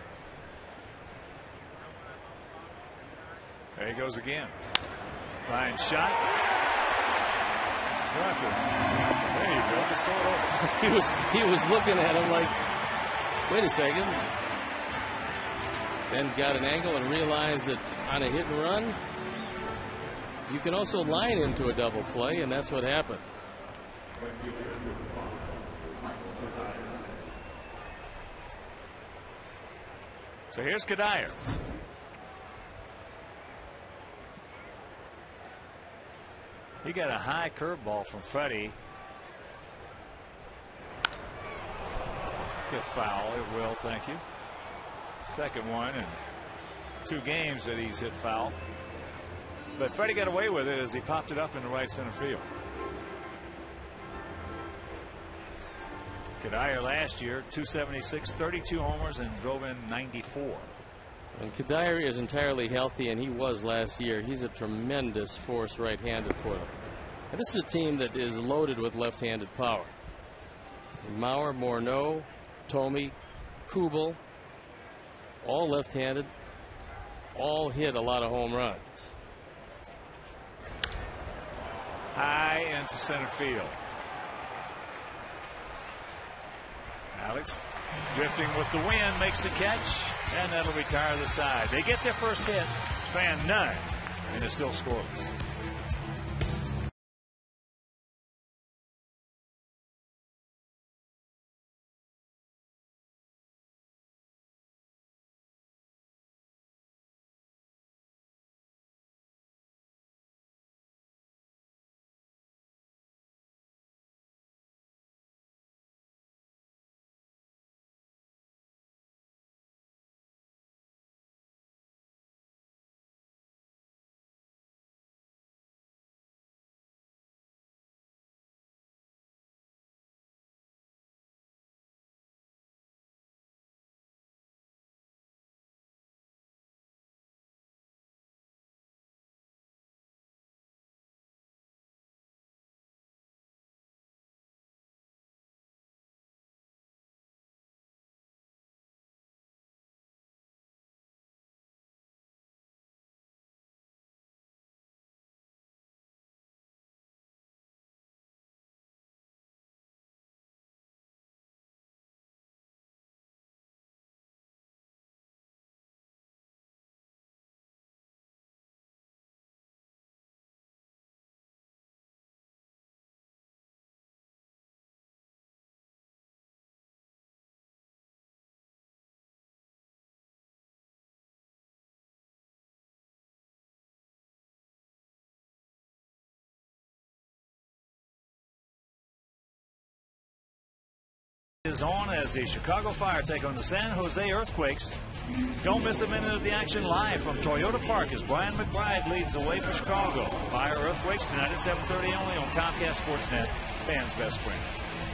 There he goes again. Line shot. There you go. Just throw it over. He was looking at him like, wait a second. Then got an angle and realized that on a hit and run, you can also line into a double play, and that's what happened. So here's Kadire. He got a high curveball from Freddie. Get foul. It will, thank you. Second one in 2 games that he's hit foul. But Freddie got away with it as he popped it up in the right center field. Kadire last year, .276, 32 homers, and drove in 94. And Kadire is entirely healthy, and he was last year. He's a tremendous force right-handed for them. And this is a team that is loaded with left-handed power. Mauer, Morneau, Thome, Kubel, all left-handed, all hit a lot of home runs. High into center field. Alex drifting with the wind makes the catch, and that'll retire the side. They get their first hit, span none, and it's still scoreless. is on as the Chicago Fire take on the San Jose Earthquakes. Don't miss a minute of the action live from Toyota Park as Brian McBride leads the way for Chicago. Fire Earthquakes tonight at 7:30 only on Comcast Sportsnet, fans' best friend.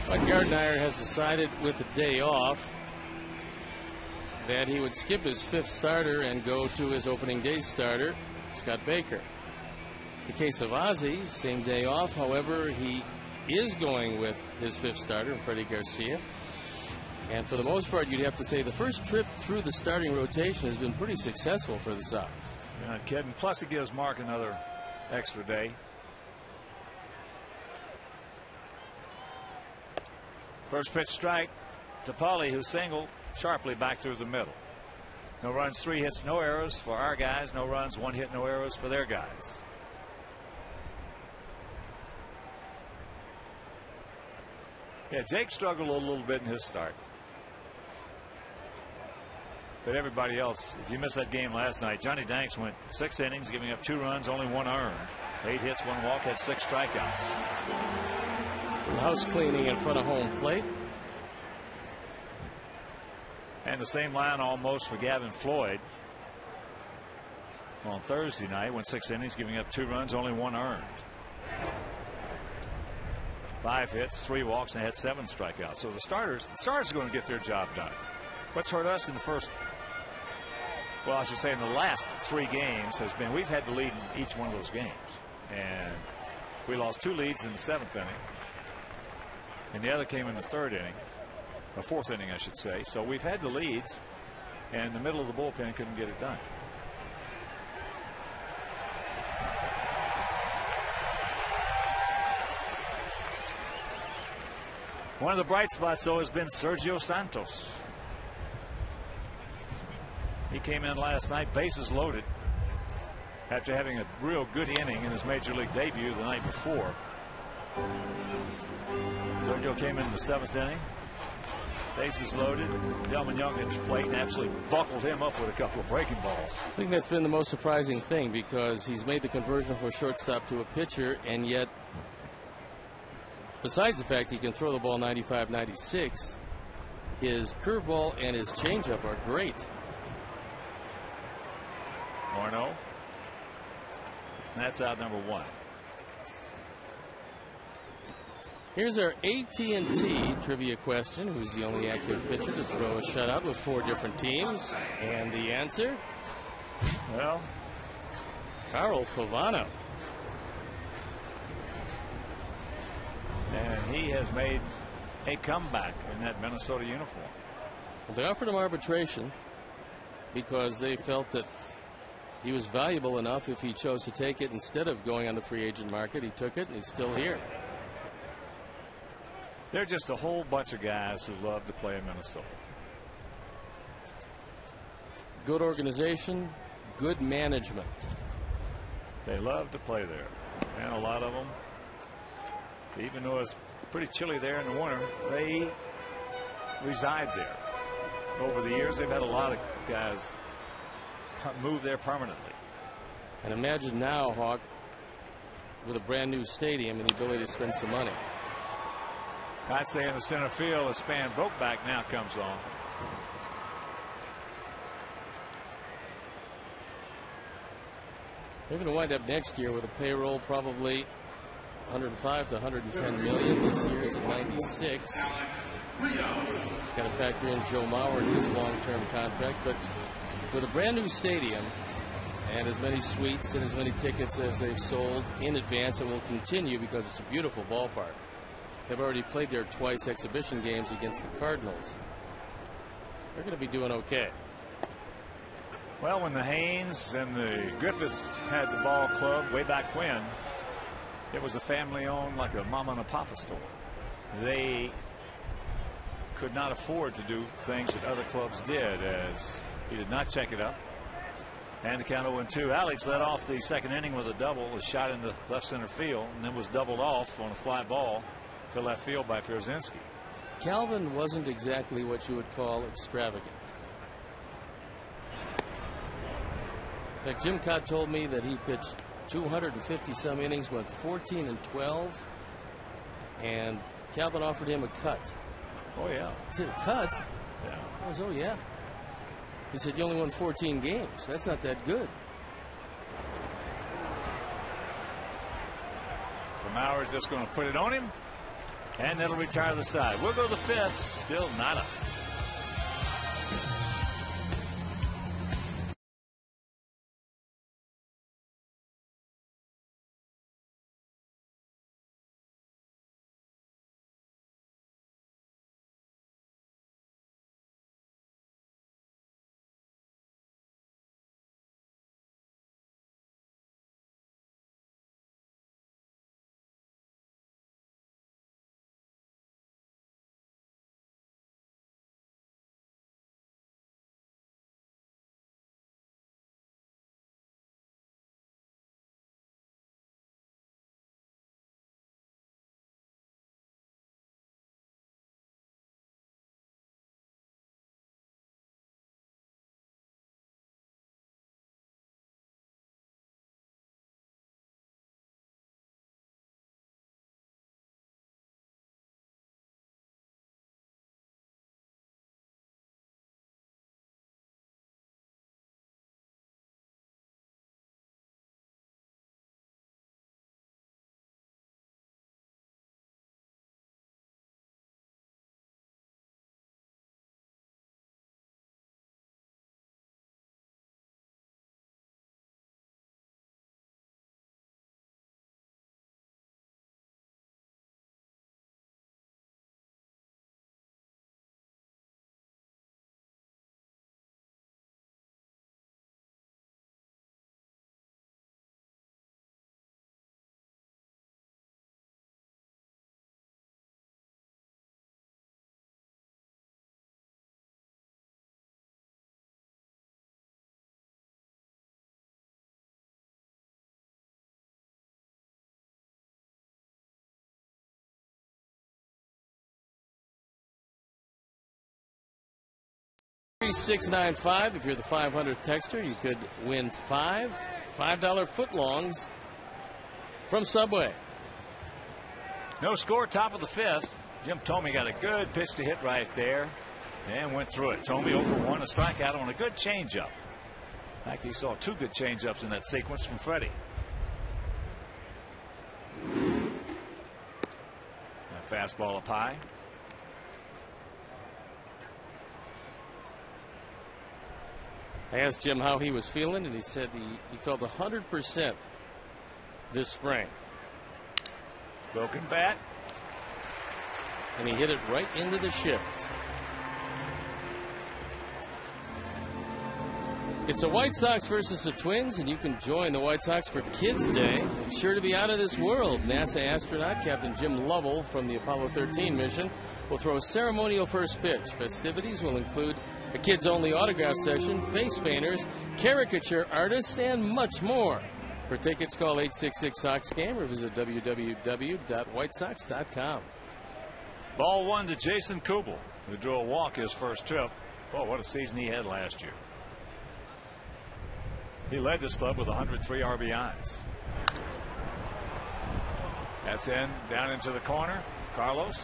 But Gardner has decided with the day off that he would skip his 5th starter and go to his opening day starter, Scott Baker. The case of Ozzie, same day off. However, he is going with his 5th starter, Freddie Garcia. And for the most part, you'd have to say the first trip through the starting rotation has been pretty successful for the Sox. You're not kidding. Plus, it gives Mark another extra day. First pitch strike to Paulie, who singled sharply back through the middle. No runs, 3 hits, no errors for our guys. No runs, 1 hit, no errors for their guys. Yeah, Jake struggled a little bit in his start. But everybody else, if you missed that game last night, Johnny Danks went 6 innings, giving up 2 runs, only 1 earned. 8 hits, 1 walk, had 6 strikeouts. House cleaning in front of home plate. And the same line almost for Gavin Floyd on Thursday night. Went 6 innings, giving up 2 runs, only 1 earned. 5 hits, 3 walks, and had 7 strikeouts. So the starters are going to get their job done. What's hurt us in the first, well, I should say in the last 3 games has been we've had the lead in each one of those games. And we lost 2 leads in the 7th inning. And the other came in the 3rd inning. The 4th inning, I should say. So we've had the leads, and the middle of the bullpen couldn't get it done. One of the bright spots, though, has been Sergio Santos. He came in last night, bases loaded, after having a real good inning in his major league debut the night before. Sergio came in the 7th inning. Bases loaded. Delman Young at the plate and absolutely buckled him up with a couple of breaking balls. I think that's been the most surprising thing because he's made the conversion from a shortstop to a pitcher, and yet, besides the fact he can throw the ball 95, 96, his curveball and his changeup are great. Morneau. That's out number 1. Here's our AT&T trivia question. Who's the only active pitcher to throw a shutout with 4 different teams? And the answer? Well, Carl Pavano. And he has made a comeback in that Minnesota uniform. Well, they offered him arbitration because they felt that he was valuable enough if he chose to take it instead of going on the free agent market. He took it, and he's still here. They're just a whole bunch of guys who love to play in Minnesota. Good organization, good management. They love to play there. And a lot of them, even though it's pretty chilly there in the winter, they reside there. Over the years, they've had a lot of guys move there permanently. And imagine now, Hawk, with a brand new stadium and the ability to spend some money. I'd say in the center field, a Span Brokeback now comes on. They're going to wind up next year with a payroll probably 105 to 110 million. This year it's at 96. Got to factor in Joe Mauer and his long-term contract, but with a brand new stadium and as many suites and as many tickets as they've sold in advance, and will continue because it's a beautiful ballpark. They've already played there twice exhibition games against the Cardinals. They're going to be doing okay. Well, when the Haynes and the Griffiths had the ball club way back when, it was a family-owned, like a mama and a papa store. They could not afford to do things that other clubs did, as he did not check it up. And the count 0-2. Alex led off the 2nd inning with a double, was shot into left center field, and then was doubled off on a fly ball to left field by Pierzynski. Calvin wasn't exactly what you would call extravagant. In fact, Jim Cott told me that he pitched 250 some innings, went 14 and 12, and Calvin offered him a cut. Oh, yeah. Is it a cut? Yeah. I was, oh, yeah. He said, you only won 14 games. That's not that good. So Mauer's just going to put it on him, and that'll retire the side. We'll go to the fifth. Still nada. $695. If you're the 500th texter, you could win $5 footlongs from Subway. No score, top of the fifth. Jim Thome got a good pitch to hit right there and went through it. Thome 0 for 1, a strikeout on a good changeup. In fact, he saw two good changeups in that sequence from Freddie. That fastball up high. I asked Jim how he was feeling, and he said he felt 100% this spring. Broken bat. And he hit it right into the shift. It's the White Sox versus the Twins, and you can join the White Sox for Kids Day. It's sure to be out of this world. NASA astronaut Captain Jim Lovell from the Apollo 13 mission will throw a ceremonial first pitch. Festivities will include a kids-only autograph session, face painters, caricature artists, and much more. For tickets, call 866-SOX-GAME or visit www.whitesox.com. Ball one to Jason Kubel, who drew a walk his first trip. Oh, what a season he had last year. He led this club with 103 RBIs. That's in, down into the corner. Carlos.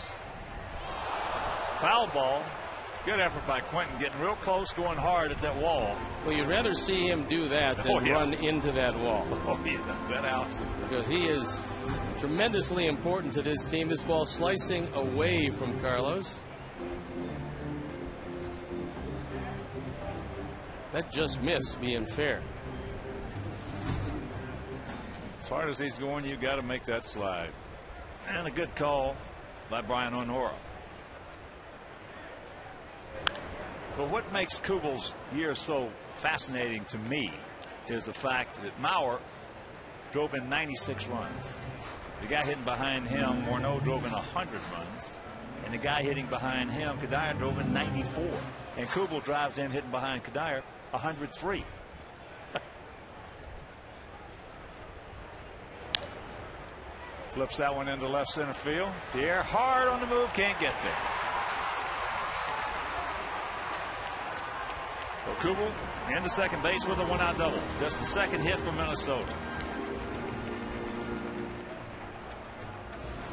Foul ball. Good effort by Quentin, getting real close, going hard at that wall. Well, you'd rather see him do that than run into that wall. Oh, yeah, that out. Because he is tremendously important to this team. This ball slicing away from Carlos. That just missed being fair. As hard as he's going, you got to make that slide. And a good call by Brian Honora. But what makes Kubel's year so fascinating to me is the fact that Mauer drove in 96 runs. The guy hitting behind him, Morneau, drove in 100 runs. And the guy hitting behind him, Kadire, drove in 94. And Kubel drives in hitting behind Kadire 103. Flips that one into left center field. Pierre hard on the move, can't get there. So Kubel into second base with a one-out double. Just the second hit for Minnesota.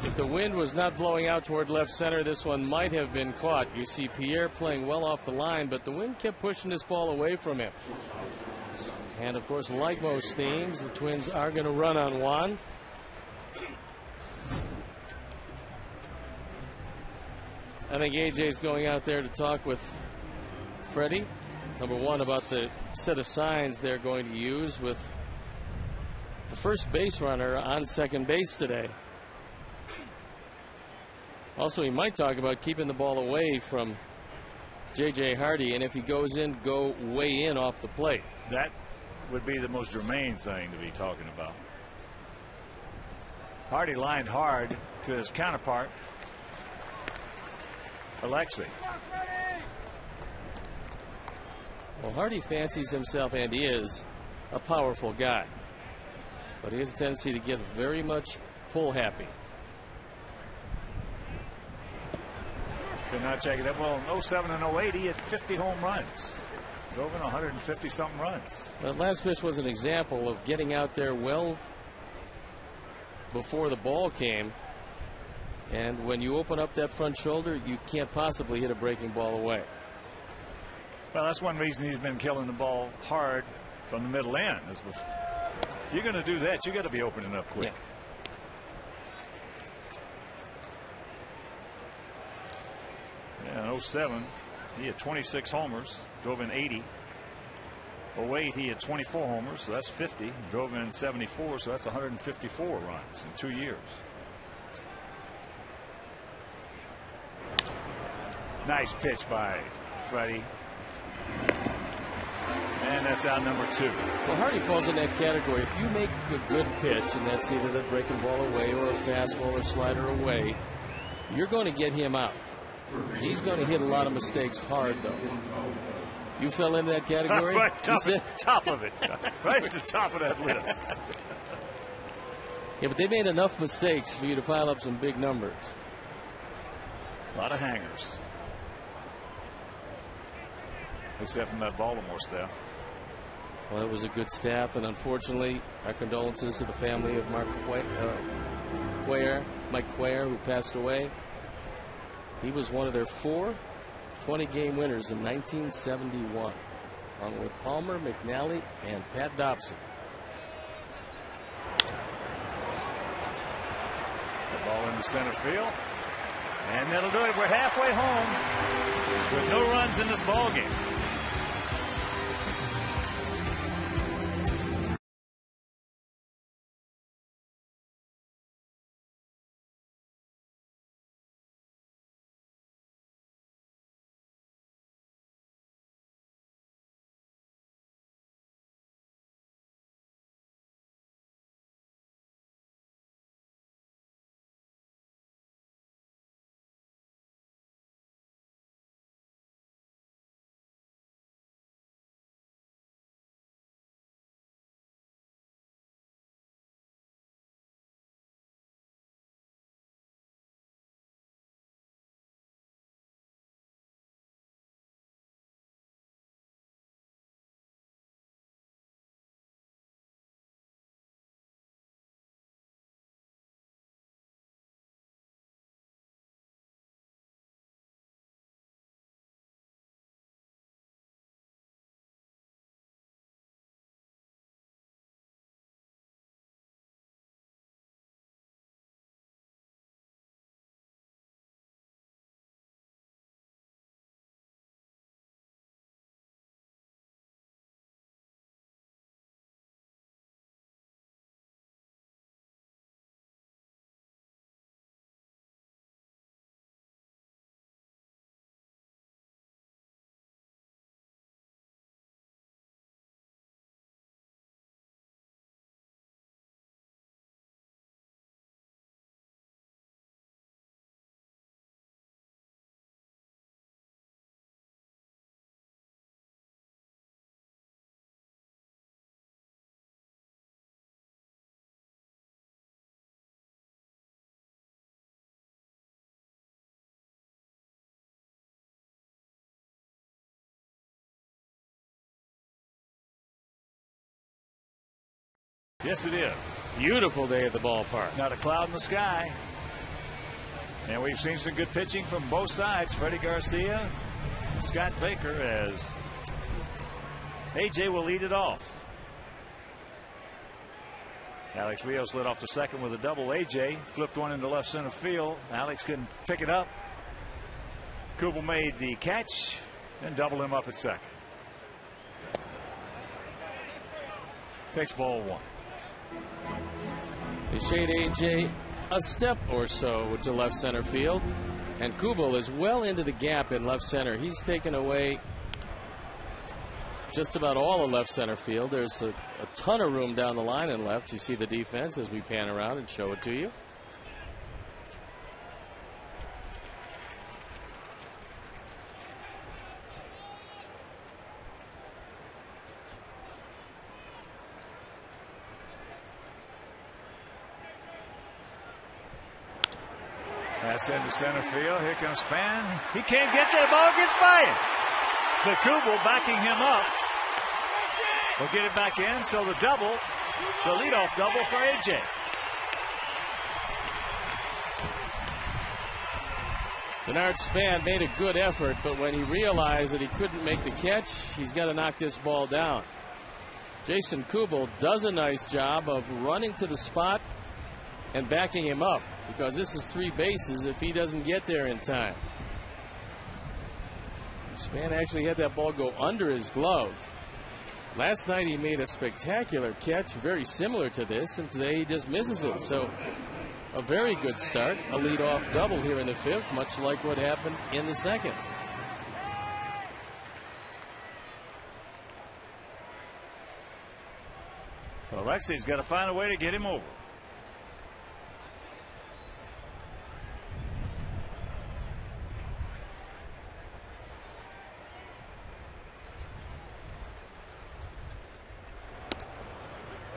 If the wind was not blowing out toward left center, this one might have been caught. You see Pierre playing well off the line, but the wind kept pushing this ball away from him. And, of course, like most teams, the Twins are going to run on Juan. I think AJ's going out there to talk with Freddie. Number one, about the set of signs they're going to use with the first base runner on second base today. Also, he might talk about keeping the ball away from J.J. Hardy, and if he goes in, go way in off the plate. That would be the most germane thing to be talking about. Hardy lined hard to his counterpart, Alexei. Well, Hardy fancies himself, and he is a powerful guy, but he has a tendency to get very much pull happy. Could not check it up. Well, in 07 and 08, he had 50 home runs. Drove in 150-something runs. That last pitch was an example of getting out there well before the ball came. And when you open up that front shoulder, you can't possibly hit a breaking ball away. Well, that's one reason he's been killing the ball hard from the middle end. If you're going to do that, you got to be opening up quick. Yeah. Yeah, in 07, he had 26 homers, drove in 80. 08, he had 24 homers, so that's 50. Drove in 74, so that's 154 runs in 2 years. Nice pitch by Freddie. And that's out number 2. Well, Hardy falls in that category. If you make a good pitch, and that's either the breaking ball away or a fastball or slider away, you're going to get him out. He's going to hit a lot of mistakes hard, though. You fell into that category? Right top of it. Right at the top of that list. Yeah, but they made enough mistakes for you to pile up some big numbers. A lot of hangers. Except from that Baltimore staff. Well, it was a good staff, and unfortunately, our condolences to the family of Mike Cuellar, who passed away. He was one of their 4 20-game winners in 1971, along with Palmer, McNally, and Pat Dobson. The ball into center field. And that'll do it. We're halfway home with no runs in this ball game. Yes, it is. Beautiful day at the ballpark. Not a cloud in the sky. And we've seen some good pitching from both sides. Freddie Garcia and Scott Baker, as A.J. will lead it off. Alex Rios led off the second with a double. A.J. flipped one into left center field. Alex couldn't pick it up. Kubel made the catch and doubled him up at second. Takes ball one. They shade A.J. a step or so to left center field, and Kubel is well into the gap in left center. He's taken away just about all of left center field. There's a ton of room down the line and left. You see the defense as we pan around and show it to you. That's into center field. Here comes Span. He can't get there. The ball gets by him. The Kubel backing him up. We'll get it back in. So the double, the leadoff double for A.J. Bernard Span made a good effort, but when he realized that he couldn't make the catch, he's got to knock this ball down. Jason Kubel does a nice job of running to the spot and backing him up, because this is 3 bases if he doesn't get there in time. Span actually had that ball go under his glove. Last night he made a spectacular catch very similar to this, and today he just misses it. So a very good start, a leadoff double here in the 5th, much like what happened in the 2nd. So Alexi's got to find a way to get him over.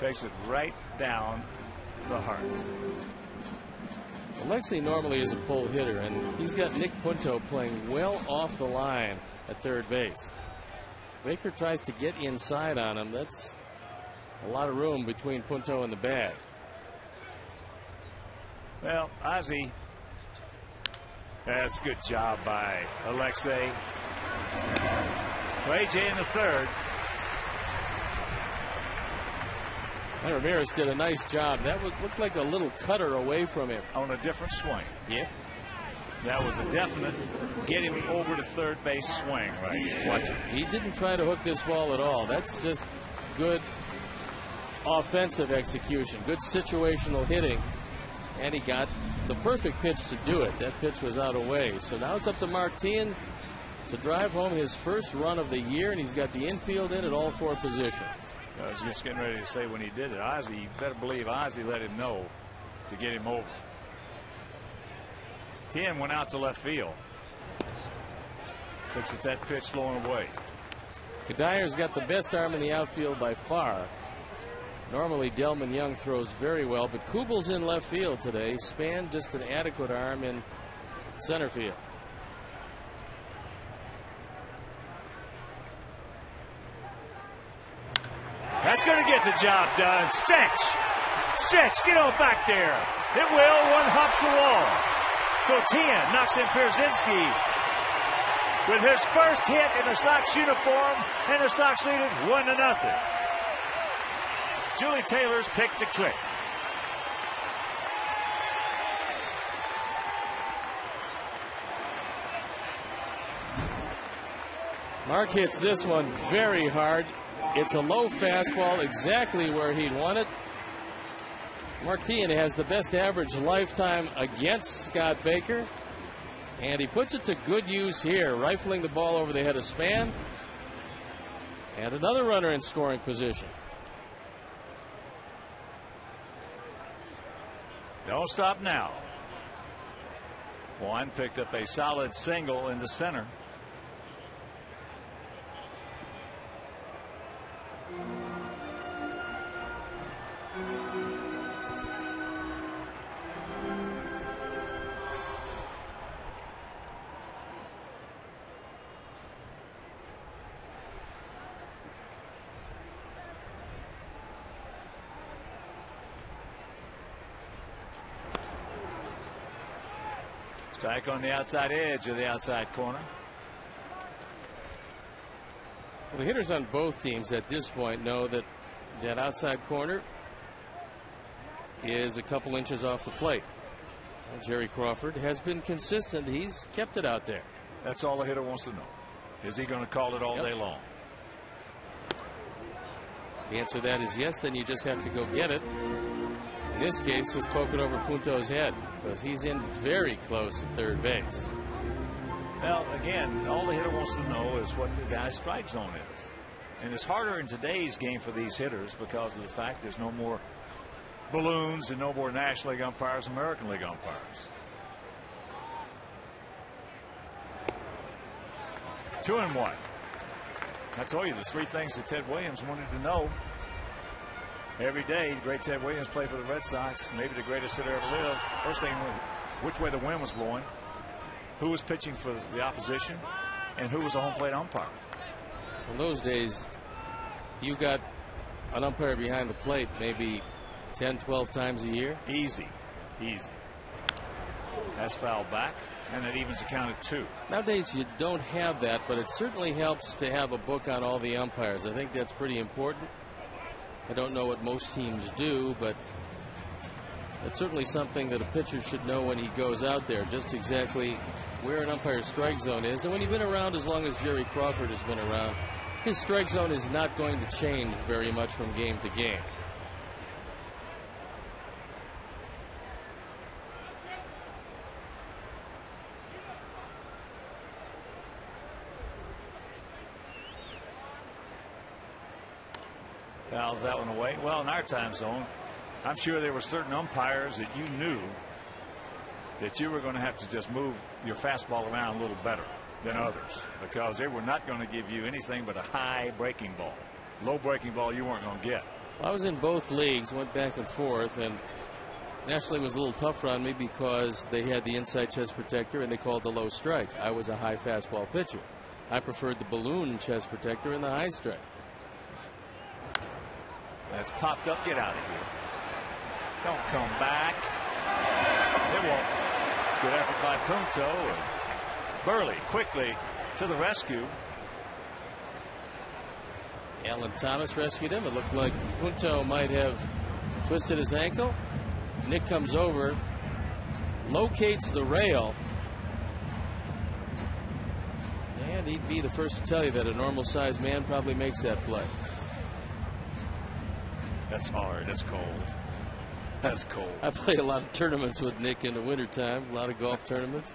Takes it right down the heart. Alexei normally is a pull hitter, and he's got Nick Punto playing well off the line at third base. Baker tries to get inside on him. That's a lot of room between Punto and the bag. Well, Ozzie, that's a good job by Alexei. So A.J. in the 3rd. Ramirez did a nice job. That looked like a little cutter away from him. On a different swing. Yeah. That was a definite get him over to third base swing. Right. Watch it. He didn't try to hook this ball at all. That's just good offensive execution. Good situational hitting. And he got the perfect pitch to do it. That pitch was out of way. So now it's up to Martin to drive home his first run of the year, and he's got the infield in at all 4 positions. I was just getting ready to say when he did it, Ozzie, you better believe Ozzie let him know to get him over. 10 went out to left field. Looks at that pitch low and away. Kadyr's got the best arm in the outfield by far. Normally Delman Young throws very well, but Kubel's in left field today. Span just an adequate arm in center field. That's going to get the job done. Stretch. Get on back there. It will. One hops the wall. So 10 knocks in Pierzynski with his first hit in a Sox uniform, and the Sox lead it 1-0. Julie Taylor's picked the trick. Mark hits this one very hard. It's a low fastball, exactly where he'd want it. Martin has the best average lifetime against Scott Baker, and he puts it to good use here, rifling the ball over the head of Span, and another runner in scoring position. Don't stop now. Juan picked up a solid single in the center. Strike on the outside edge of the outside corner. Well, the hitters on both teams at this point know that that outside corner is a couple inches off the plate. And Jerry Crawford has been consistent. He's kept it out there. That's all the hitter wants to know. Is he going to call it all day long? The answer to that is yes. Then you just have to go get it. In this case, just poke it over Punto's head because he's in very close at third base. Well, again, all the hitter wants to know is what the guy's strike zone is. And it's harder in today's game for these hitters because of the fact there's no more balloons and no more National League umpires, American League umpires. 2-1. I told you the three things that Ted Williams wanted to know every day. The great Ted Williams played for the Red Sox, maybe the greatest hitter ever lived. First thing, which way the wind was blowing, who was pitching for the opposition, and who was the home plate umpire. In those days, you got an umpire behind the plate maybe 10, 12 times a year. Easy. That's fouled back, and it evens the count at 2. Nowadays, you don't have that, but it certainly helps to have a book on all the umpires. I think that's pretty important. I don't know what most teams do, but it's certainly something that a pitcher should know when he goes out there, just exactly where an umpire's strike zone is. And when you've been around as long as Jerry Crawford has been around, his strike zone is not going to change very much from game to game. Fouls that one away. Well, in our time zone, I'm sure there were certain umpires that you knew that you were going to have to just move your fastball around a little better than others because they were not going to give you anything but a high breaking ball. Low breaking ball you weren't going to get. Well, I was in both leagues, went back and forth, and National League was a little tougher on me because they had the inside chest protector and they called the low strike. I was a high fastball pitcher. I preferred the balloon chest protector and the high strike. That's popped up. Get out of here. Don't come back. It won't. Good effort by Punto. And Burley quickly to the rescue. Alan Thomas rescued him. It looked like Punto might have twisted his ankle. Nick comes over, locates the rail, and he'd be the first to tell you that a normal sized man probably makes that play. That's hard. That's cold. That's cold. I play a lot of tournaments with Nick in the wintertime, a lot of golf tournaments.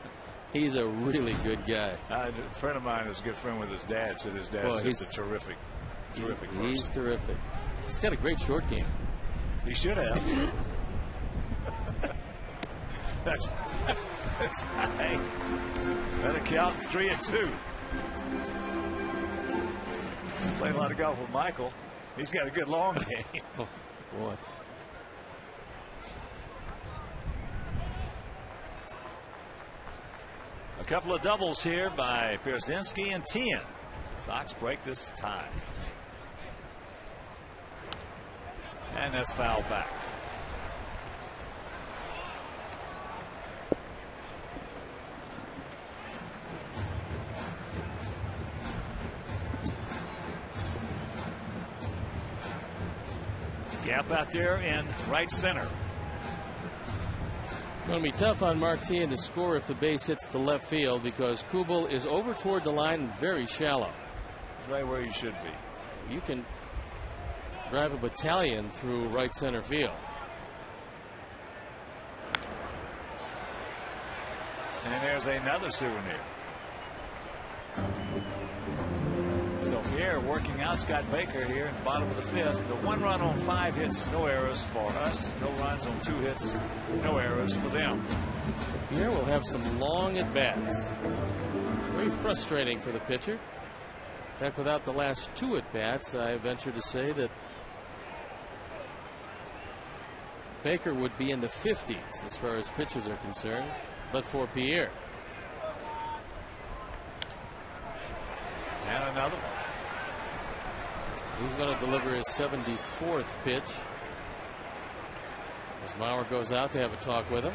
He's a really good guy. A friend of mine is a good friend with his dad. Said his dad is a terrific person. He's terrific. He's got a great short game. He should have. That's high. Better count 3-2. Played a lot of golf with Michael. He's got a good long game. Oh, boy. A couple of doubles here by Pierzynski and Tien. Sox break this tie. And that's fouled back. Gap out there in right center. Going to be tough on Mark Tien to score if the base hits the left field because Kubel is over toward the line and very shallow. Right where you should be. You can drive a battalion through right center field. And there's another souvenir. So Pierre working out Scott Baker here in the bottom of the 5th. The 1 run on 5 hits, no errors for us. No runs on 2 hits, no errors for them. Pierre will have some long at bats. Very frustrating for the pitcher. In fact, without the last 2 at bats, I venture to say that Baker would be in the 50s as far as pitches are concerned, but for Pierre. And another one. He's going to deliver his 74th pitch as Mauer goes out to have a talk with him.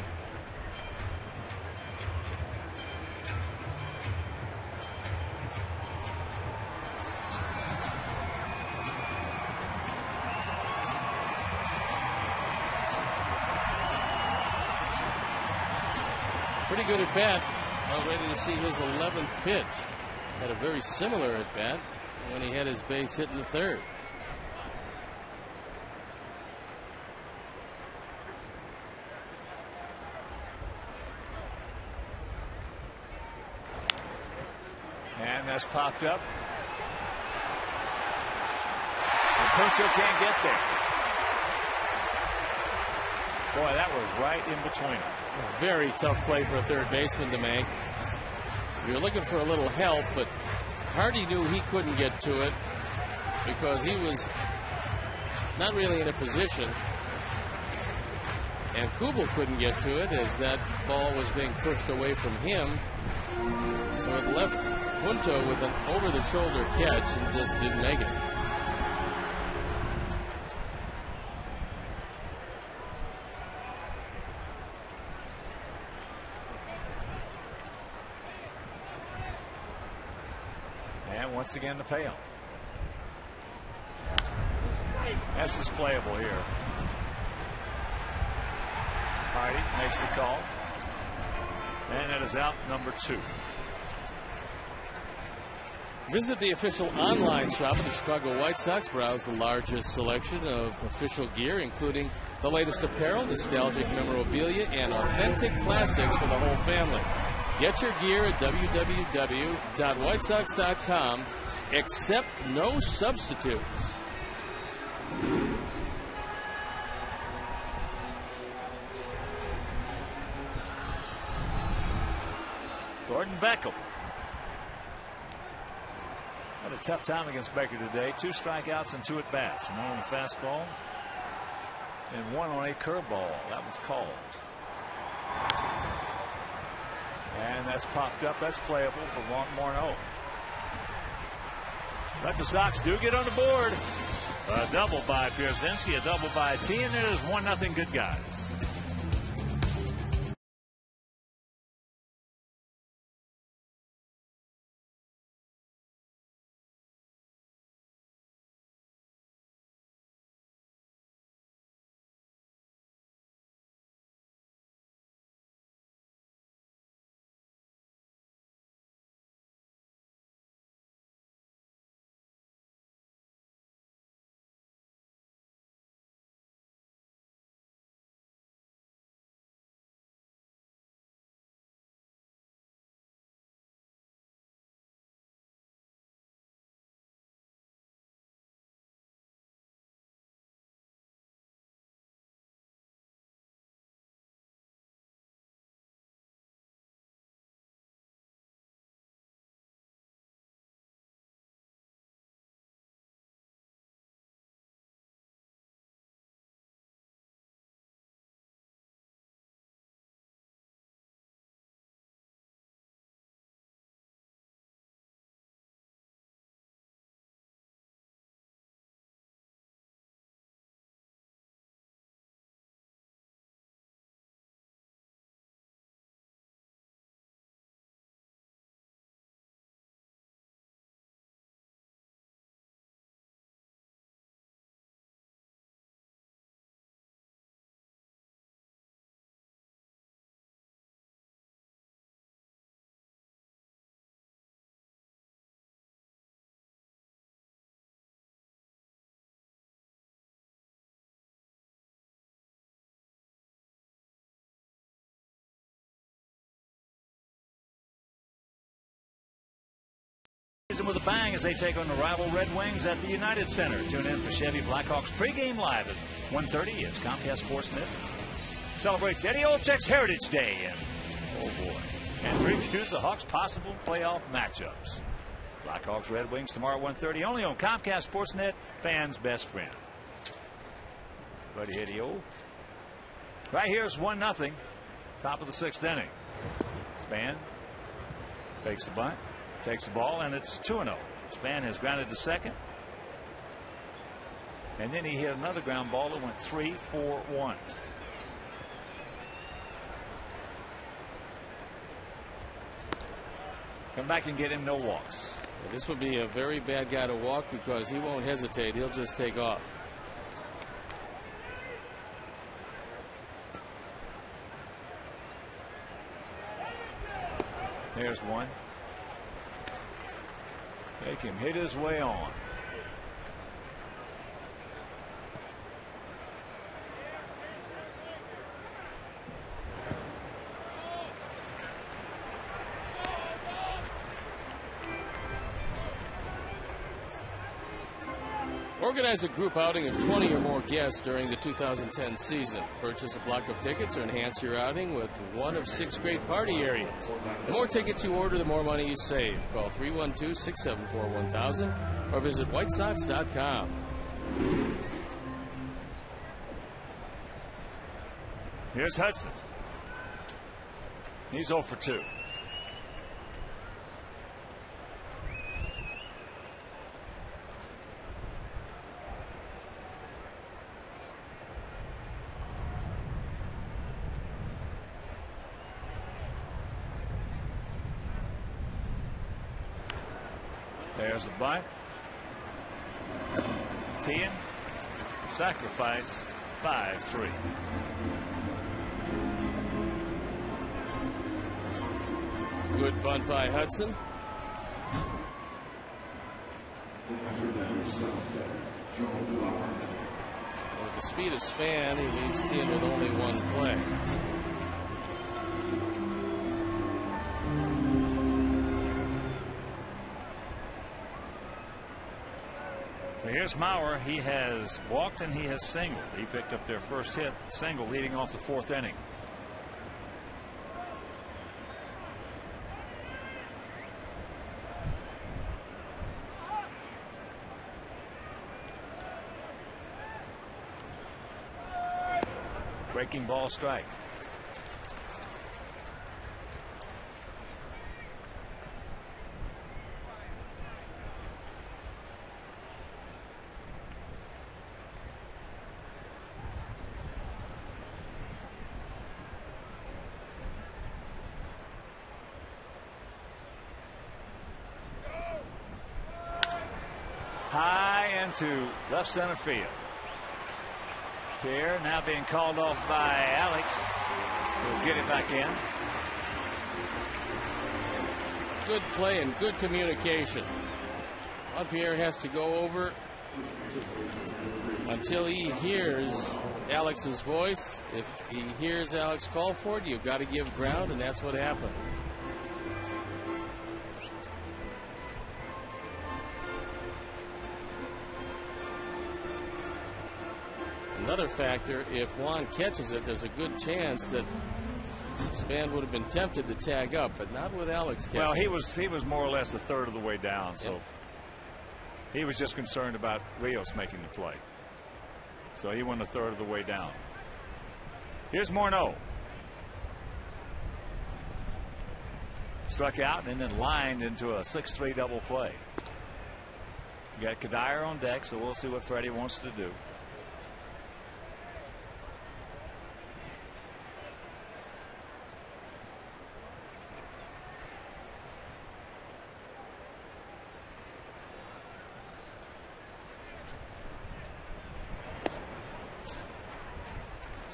Pretty good at bat. Now ready to see his 11th pitch. Had a very similar at bat when he had his base hit in the third. And that's popped up. And Punto can't get there. Boy, that was right in between them. A very tough play for a third baseman to make. You're looking for a little help, but Hardy knew he couldn't get to it because he was not really in a position. And Kubel couldn't get to it as that ball was being pushed away from him. So it left Punto with an over-the-shoulder catch and just didn't make it. And once again the payoff. That's just playable here. Hardy makes the call. And it is out number 2. Visit the official online shop of the Chicago White Sox. Browse the largest selection of official gear, including the latest apparel, nostalgic memorabilia, and authentic classics for the whole family. Get your gear at www.whitesox.com. Accept no substitutes. Gordon Beckham. Had a tough time against Becker today. 2 strikeouts and 2 at bats. 1 on the fastball and 1 on a curveball. That was called. And that's popped up. That's playable for Morneau. But the Sox do get on the board. A double by Pierzynski, a double by T, and it is 1-0 Good Guys. With a bang as they take on the rival Red Wings at the United Center. Tune in for Chevy Blackhawks pregame live at 1:30 as Comcast Sportsnet celebrates Eddie Olczyk's Heritage Day. And oh boy, and previews the Hawks' possible playoff matchups. Blackhawks Red Wings tomorrow 1:30 only on Comcast Sportsnet, fans' best friend. Buddy Eddie O. Right here's 1-0. Top of the 6th inning. Span fakes the bunt. Takes the ball, and it's 2-0. Span has grounded to second. And then he hit another ground ball that went 3-4-1. Come back and get him, no walks. Yeah, this would be a very bad guy to walk because he won't hesitate. He'll just take off. There's one. Make him hit his way on. Organize a group outing of 20 or more guests during the 2010 season. Purchase a block of tickets or enhance your outing with one of 6 great party areas. The more tickets you order, the more money you save. Call 312-674-1000 or visit whitesox.com. Here's Hudson. He's 0 for 2. There's the bunt. Teeing. Sacrifice. 5-3. Good bunt by Hudson. With the speed of Span, he leaves Teeing with only 1 play. So here's Mauer. He has walked and he has singled. He picked up their first hit single leading off the 4th inning. Breaking ball strike. High into left center field. Pierre now being called off by Alex. We'll get it back in. Good play and good communication. Pierre has to go over until he hears Alex's voice. If he hears Alex call for it, you've got to give ground, and that's what happened. Another factor, if Juan catches it, there's a good chance that Span would have been tempted to tag up, but not with Alex catching. Well, he was more or less a third of the way down, so he was just concerned about Rios making the play. So he went a third of the way down. Here's Morneau. Struck out and then lined into a 6-3 double play. You got Kadire on deck, so we'll see what Freddie wants to do.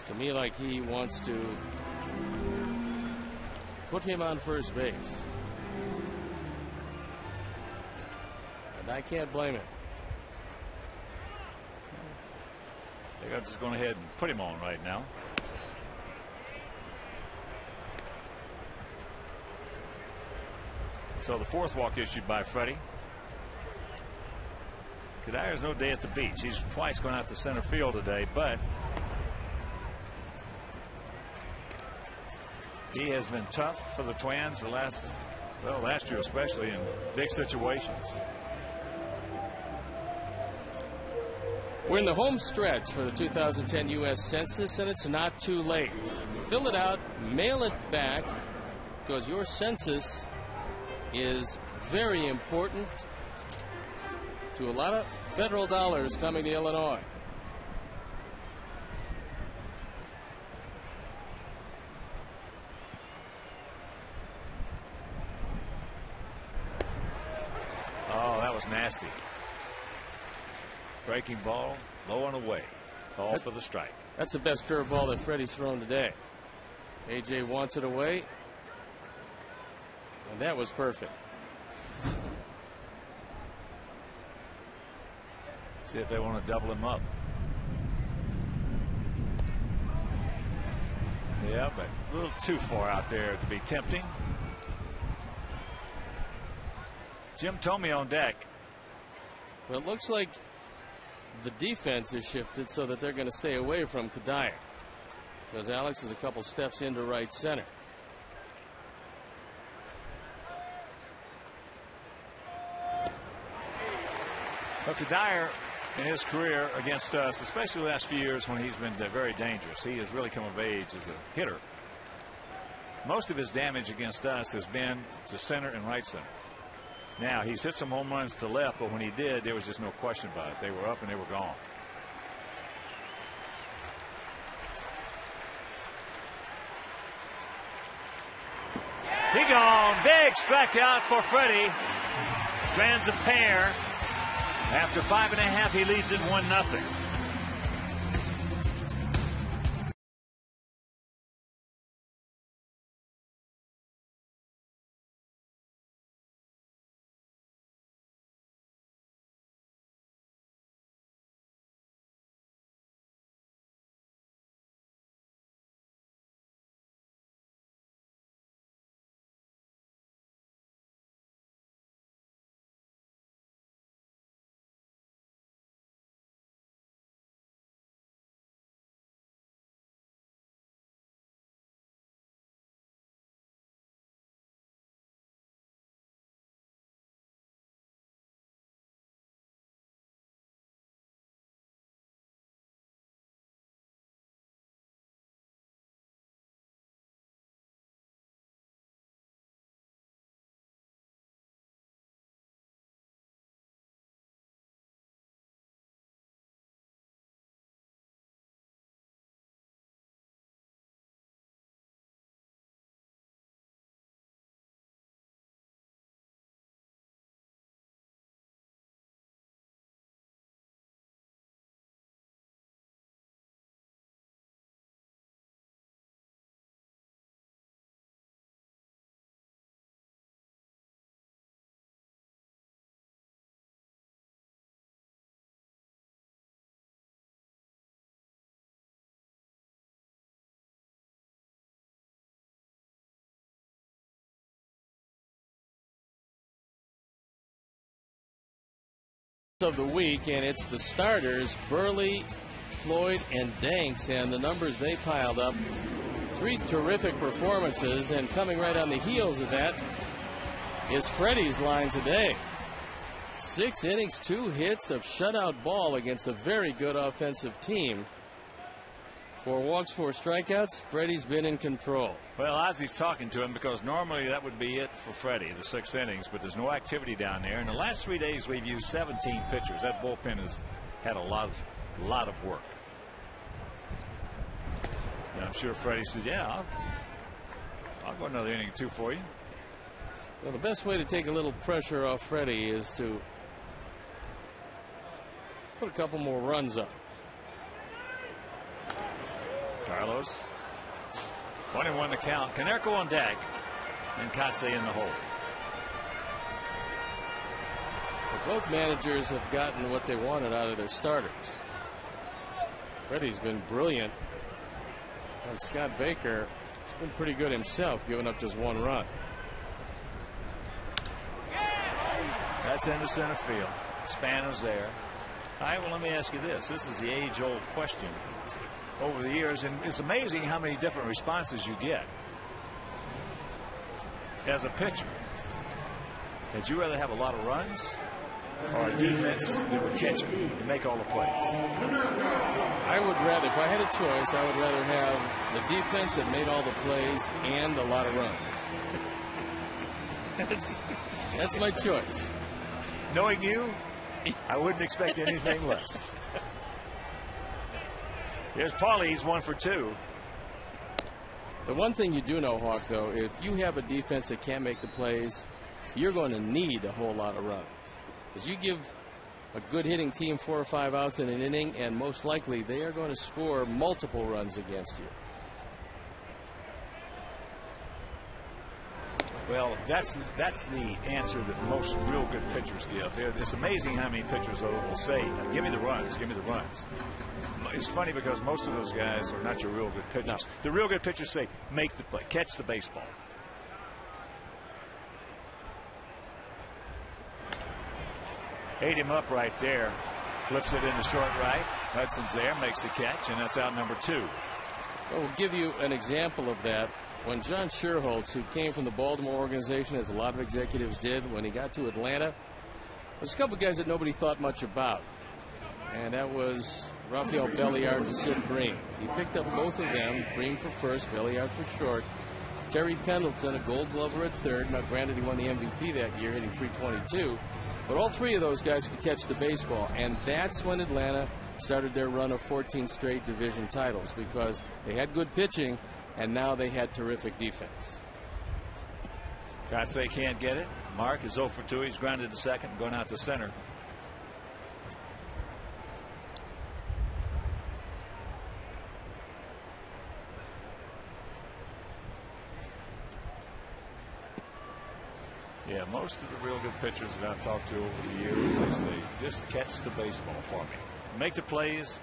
To me, like he wants to put him on first base. And I can't blame him. They're just going ahead and put him on right now. So the 4th walk issued by Freddie. Kadire's no day at the beach. He's twice going out to center field today, but he has been tough for the Twins last year especially in big situations. We're in the home stretch for the 2010 U.S. Census, and it's not too late. Fill it out, mail it back, because your census is very important to a lot of federal dollars coming to Illinois. Oh, that was nasty. Breaking ball, low and away. Call for the strike. That's the best curveball that Freddie's thrown today. AJ wants it away. And that was perfect. See if they want to double him up. Yeah, but a little too far out there to be tempting. Jim Thome on deck. Well, it looks like the defense is shifted so that they're going to stay away from Kadire, because Alex is a couple steps into right center. But Kadire, in his career against us, especially the last few years when he's been very dangerous, he has really come of age as a hitter. Most of his damage against us has been to center and right center. Now, he's hit some home runs to left, but when he did, there was just no question about it. They were up and they were gone. He gone. Big strikeout for Freddie. Strands a pair. After 5.5, he leads it 1-0. Of the week, and it's the starters Burley, Floyd, and Danks, and the numbers they piled up. 3 terrific performances, and coming right on the heels of that is Freddie's line today. 6 innings, 2 hits of shutout ball against a very good offensive team. 4 walks, 4 strikeouts. Freddie's been in control. Well, Ozzy's talking to him because normally that would be it for Freddie, the 6 innings, but there's no activity down there. In the last 3 days, we've used 17 pitchers. That bullpen has had a lot of work. And I'm sure Freddie said, "Yeah, I'll go another inning or 2 for you." Well, the best way to take a little pressure off Freddie is to put a couple more runs up. Carlos. 1-1 to count. Canerco on deck. And Kotze in the hole. But both managers have gotten what they wanted out of their starters. Freddie's been brilliant. And Scott Baker has been pretty good himself, giving up just 1 run. That's into center field. Spano's there. All right, well, let me ask you this. This is the age-old question over the years, and it's amazing how many different responses you get as a pitcher. Would you rather have a lot of runs or a defense that would catch you and make all the plays? I would rather, if I had a choice, I would rather have the defense that made all the plays and a lot of runs. That's my choice. Knowing you, I wouldn't expect anything less. There's Paulie. He's 1 for 2. The one thing you do know, Hawk, though, if you have a defense that can't make the plays, you're going to need a whole lot of runs. Because you give a good hitting team 4 or 5 outs in an inning, and most likely they are going to score multiple runs against you. Well, that's the answer that most real good pitchers give. It's amazing how many pitchers will say, "Give me the runs, give me the runs." It's funny because most of those guys are not your real good pitchers. No. The real good pitchers say, "Make the play, catch the baseball." Ate him up right there. Flips it into short right. Hudson's there, makes the catch, and that's out number 2. Well, we'll give you an example of that. When John Sherholtz, who came from the Baltimore organization, as a lot of executives did, when he got to Atlanta, there's a couple of guys that nobody thought much about. And that was Rafael Belliard and Sid Bream. He picked up both of them, Bream for first, Belliard for short. Terry Pendleton, a Gold Glover at third. Now, granted, he won the MVP that year, hitting .322. But all 3 of those guys could catch the baseball. And that's when Atlanta started their run of 14 straight division titles, because they had good pitching, and now they had terrific defense. Kotze can't get it. Mark is 0 for 2. He's grounded to second, going out to center. Yeah, most of the real good pitchers that I've talked to over the years, they say, just catch the baseball for me. Make the plays,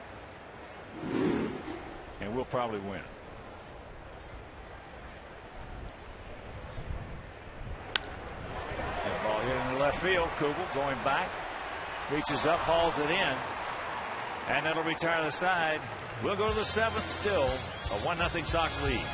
and we'll probably win. That ball hit in the left field. Kugel going back. Reaches up, hauls it in. And that'll retire the side. We'll go to the 7th still. A 1-0 Sox lead.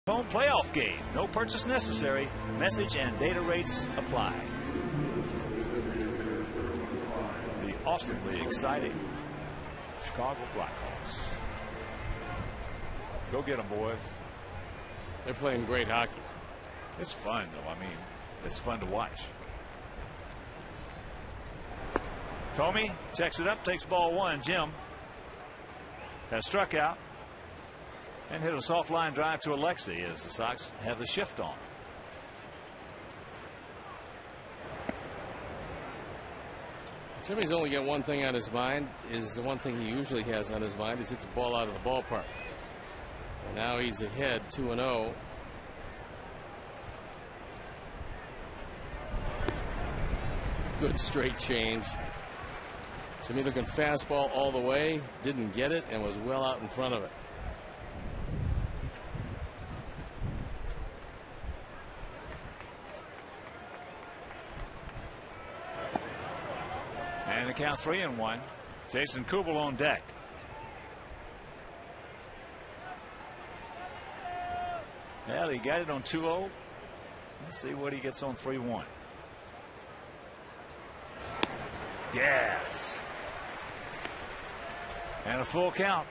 Home playoff game. No purchase necessary. Message and data rates apply. The awesomely exciting Chicago Blackhawks. Go get them, boys. They're playing great hockey. It's fun, though. I mean, it's fun to watch. Tomey checks it up, takes ball 1. Jim has struck out and hit a soft line drive to Alexei as the Sox have the shift on. Jimmy's only got one thing on his mind. Is the one thing he usually has on his mind is hit the ball out of the ballpark. And now he's ahead 2-0. Good straight change. Jimmy looking fastball all the way, didn't get it, and was well out in front of it. And the count 3-1. Jason Kubel on deck. Well, he got it on 2-0. Let's see what he gets on 3-1. Yes. And a full count.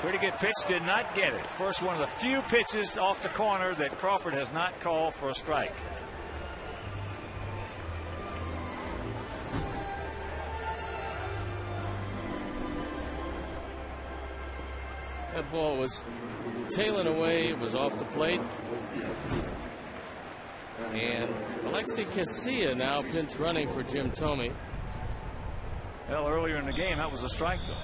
Pretty good pitch, did not get it. First one of the few pitches off the corner that Crawford has not called for a strike. That ball was tailing away. It was off the plate. And Alexei Casilla now pinch running for Jim Thome. Well, earlier in the game, that was a strike, though.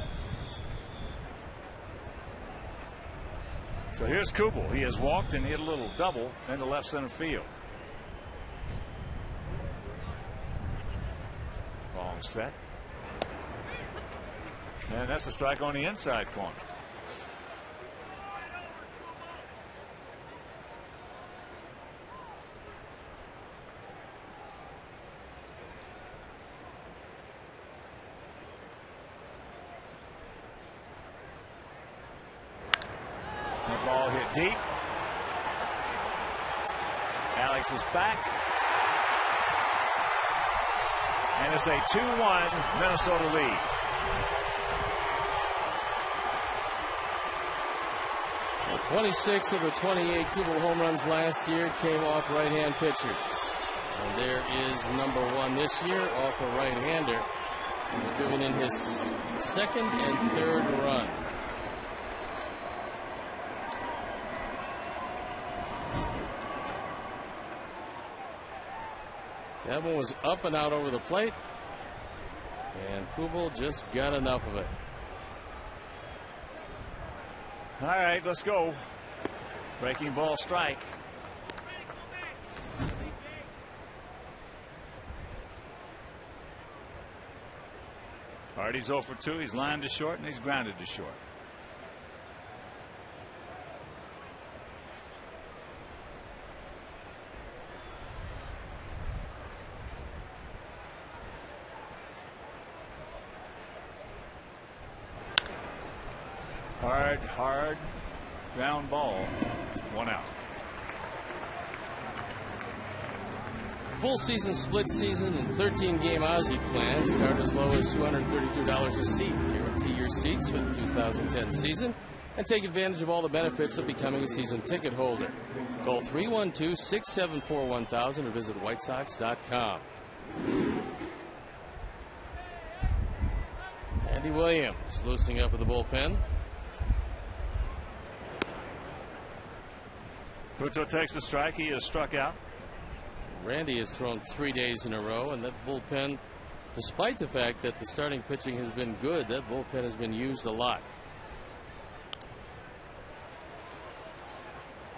So here's Kubel. He has walked and hit a little double into left center field. Long set. And that's a strike on the inside corner. That ball hit deep. Alex is back. And it's a 2-1 Minnesota lead. Well, 26 of the 28 Kubel home runs last year came off right-hand pitchers. And there is number 1 this year off a right-hander. He's driven in his second and third run. That one was up and out over the plate, and Kubel just got enough of it. All right, let's go. Breaking ball strike. Hardy's 0 for 2. He's lined to short and he's grounded to short. Hard ground ball. 1 out. Full season, split season, and 13-game Aussie plan start as low as $232 a seat. Guarantee your seats for the 2010 season and take advantage of all the benefits of becoming a season ticket holder. Call 312-674-1000 or visit whitesox.com. Andy Williams loosening up at the bullpen. Puto takes a strike. He is struck out. Randy has thrown 3 days in a row, and that bullpen, despite the fact that the starting pitching has been good, that bullpen has been used a lot.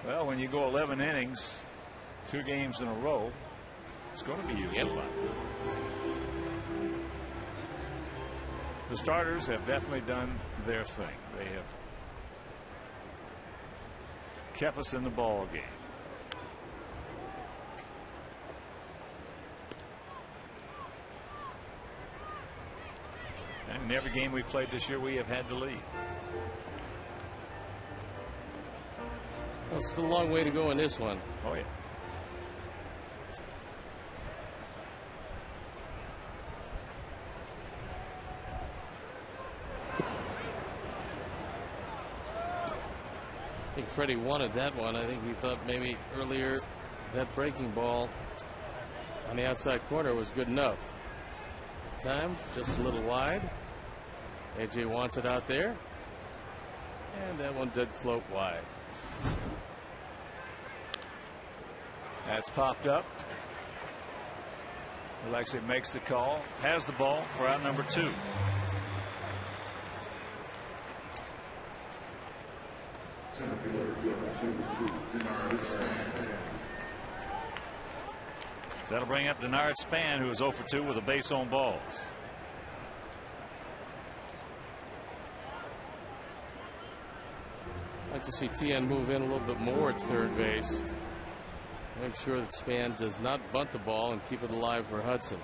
Well, when you go 11 innings, 2 games in a row, it's going to be used a lot. The starters have definitely done their thing. They have kept us in the ball game. And in every game we played this year, we have had the lead. Well, it's still a long way to go in this one. Oh, yeah. I think Freddie wanted that one. I think he thought maybe earlier that breaking ball on the outside corner was good enough. Time just a little wide. AJ wants it out there, and that one did float wide. That's popped up. Alexei makes the call, has the ball for out number 2. So that'll bring up Denard Span, who is 0 for 2 with a base on balls. I'd like to see TN move in a little bit more at third base. Make sure that Span does not bunt the ball and keep it alive for Hudson.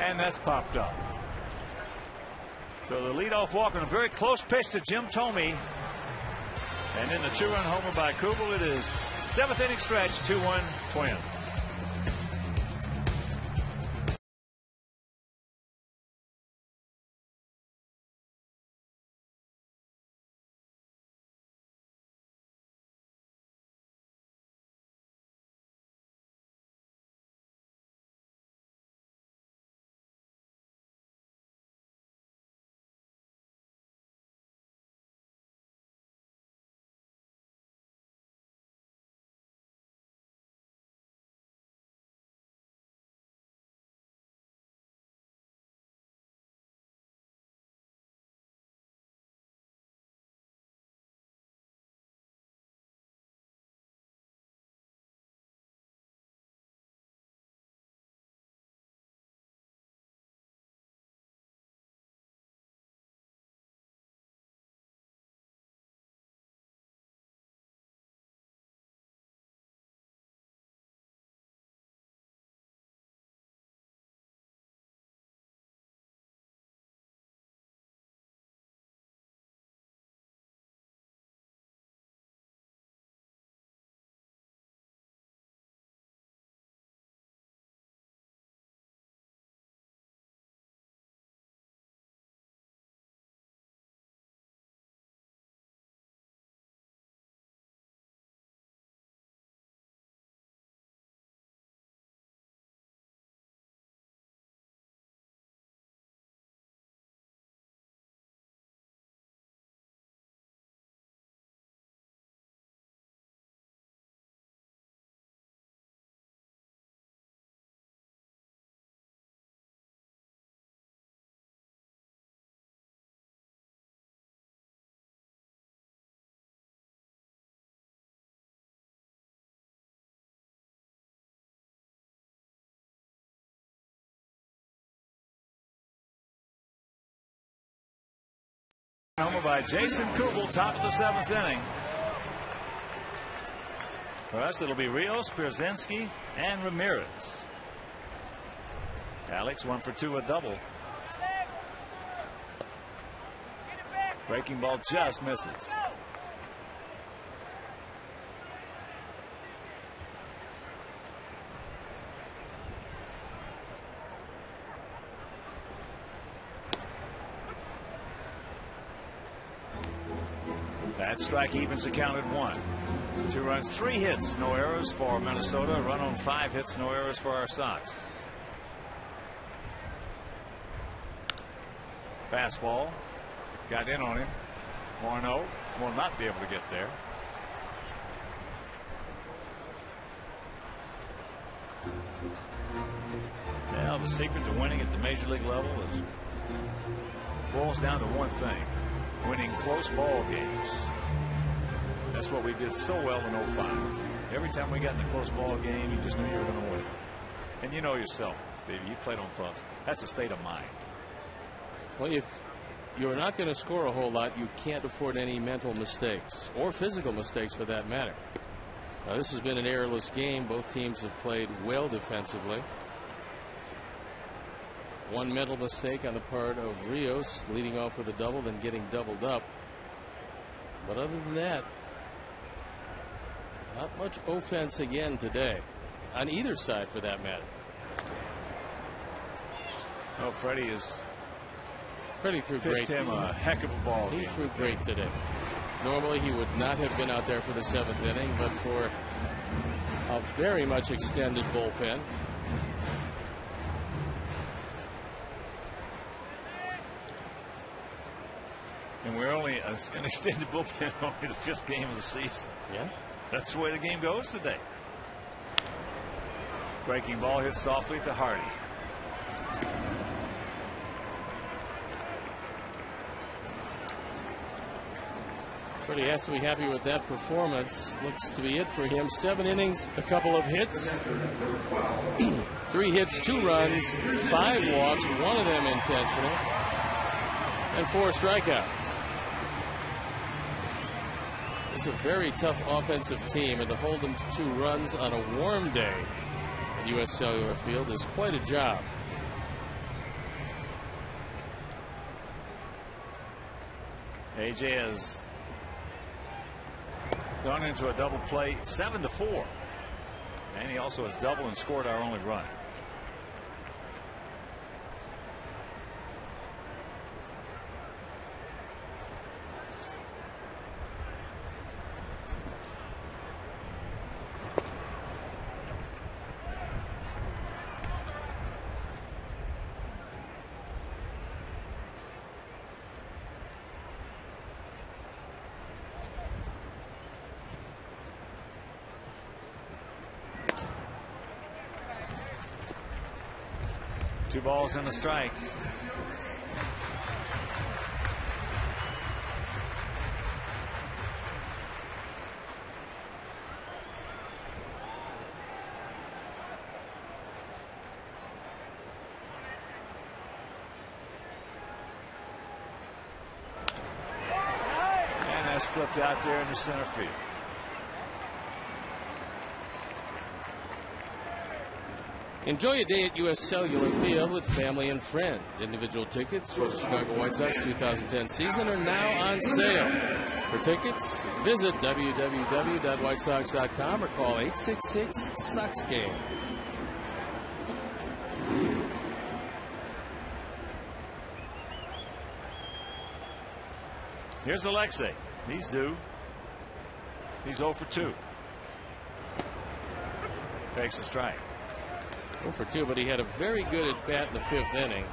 And that's popped up. So the leadoff walk on a very close pitch to Jim Thome. And then the 2-run homer by Kubel. It is 7th inning stretch, 2-1 Twins. Homer by Jason Kubel, top of the 7th inning. For us, it'll be Rios, Pierzynski, and Ramirez. Alex 1 for 2, a double. Breaking ball just misses. That strike evens the count at 1. 2 runs, 3 hits, no errors for Minnesota. A run on 5 hits, no errors for our Sox. Fastball got in on him. Morneau will not be able to get there. Well, the secret to winning at the major league level boils down to one thing: winning close ball games. That's what we did so well in 05. Every time we got in a close ball game, you just knew you were going to win. And you know yourself, Stevie, you played on clubs. That's a state of mind. Well, if you're not going to score a whole lot, you can't afford any mental mistakes or physical mistakes for that matter. Now, this has been an errorless game. Both teams have played well defensively. One mental mistake on the part of Rios, leading off with a double, then getting doubled up. But other than that, not much offense again today, on either side for that matter. Oh, Freddie threw great. Pitched him a heck of a ball game. He threw great today. Normally he would not have been out there for the 7th inning, but for a very much extended bullpen. And we're only an extended bullpen, only the 5th game of the season. Yeah. That's the way the game goes today. Breaking ball hit softly to Hardy. Freddie has to be happy with that performance. Looks to be it for him. 7 innings, a couple of hits. 3 hits, 2 runs, 5 walks, 1 of them intentional, and 4 strikeouts. It's a very tough offensive team, and to hold them to 2 runs on a warm day at U.S. Cellular Field is quite a job. AJ has gone into a double play, 7-4. And he also has doubled and scored our only run. Two balls and a strike. And that's flipped out there into center field. Enjoy a day at U.S. Cellular Field with family and friends. Individual tickets for the Chicago White Sox 2010 season are now on sale. For tickets, visit www.whitesox.com or call 866-SOX-GAME. Here's Alexei. He's due. He's 0 for 2. Takes a strike. 0 for 2, but he had a very good at bat in the 5th inning.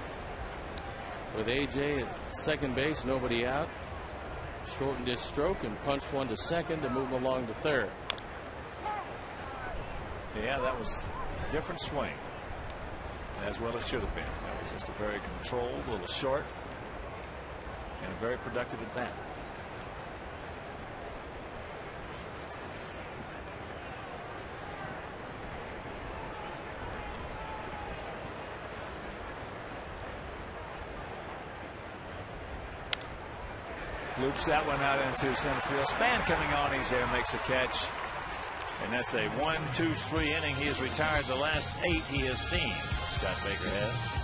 With AJ at second base, nobody out. Shortened his stroke and punched one to second to move him along to third. Yeah, that was a different swing. As well it should have been. That was just a very controlled, little short, and a very productive at bat. Loops that one out into center field. Span coming on. He's there, makes a catch. And that's a 1-2-3 inning. He has retired the last 8 he has seen. Scott Baker has.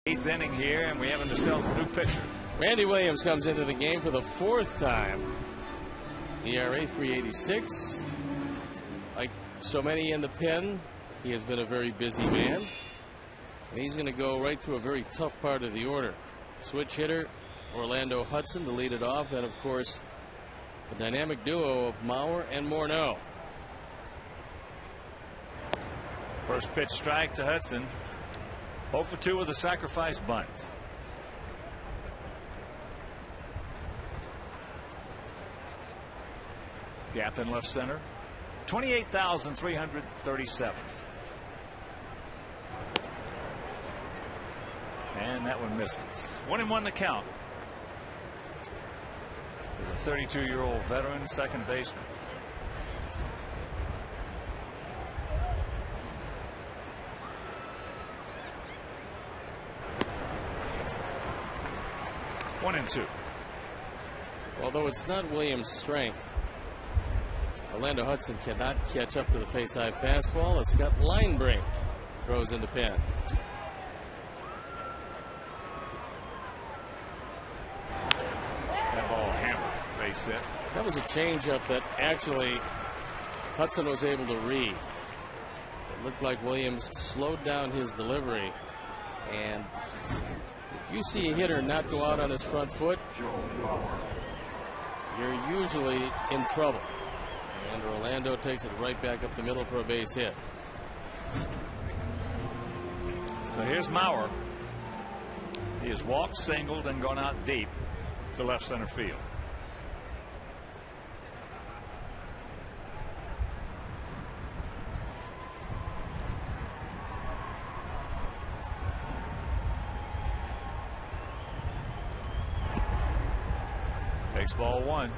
Eighth inning here, and we have ourselves a new pitcher. Randy Williams comes into the game for the 4th time. ERA 3.86. Like so many in the pen, he has been a very busy man. And he's going to go right through a very tough part of the order. Switch hitter Orlando Hudson to lead it off, and of course the dynamic duo of Mauer and Morneau. First pitch strike to Hudson. 0 for 2 with a sacrifice bunt. Gap in left center. 28,337. And that one misses. 1-1 to count. The 32-year-old veteran second baseman. One and two. Although it's not Williams' strength, Orlando Hudson cannot catch up to the face-high fastball as Scott Linebrink throws in the pen. That ball hammered. Base hit. That was a changeup that actually Hudson was able to read. It looked like Williams slowed down his delivery, and if you see a hitter not go out on his front foot, you're usually in trouble. And Orlando takes it right back up the middle for a base hit. So here's Maurer. He has walked, singled, and gone out deep to left center field. Takes ball one.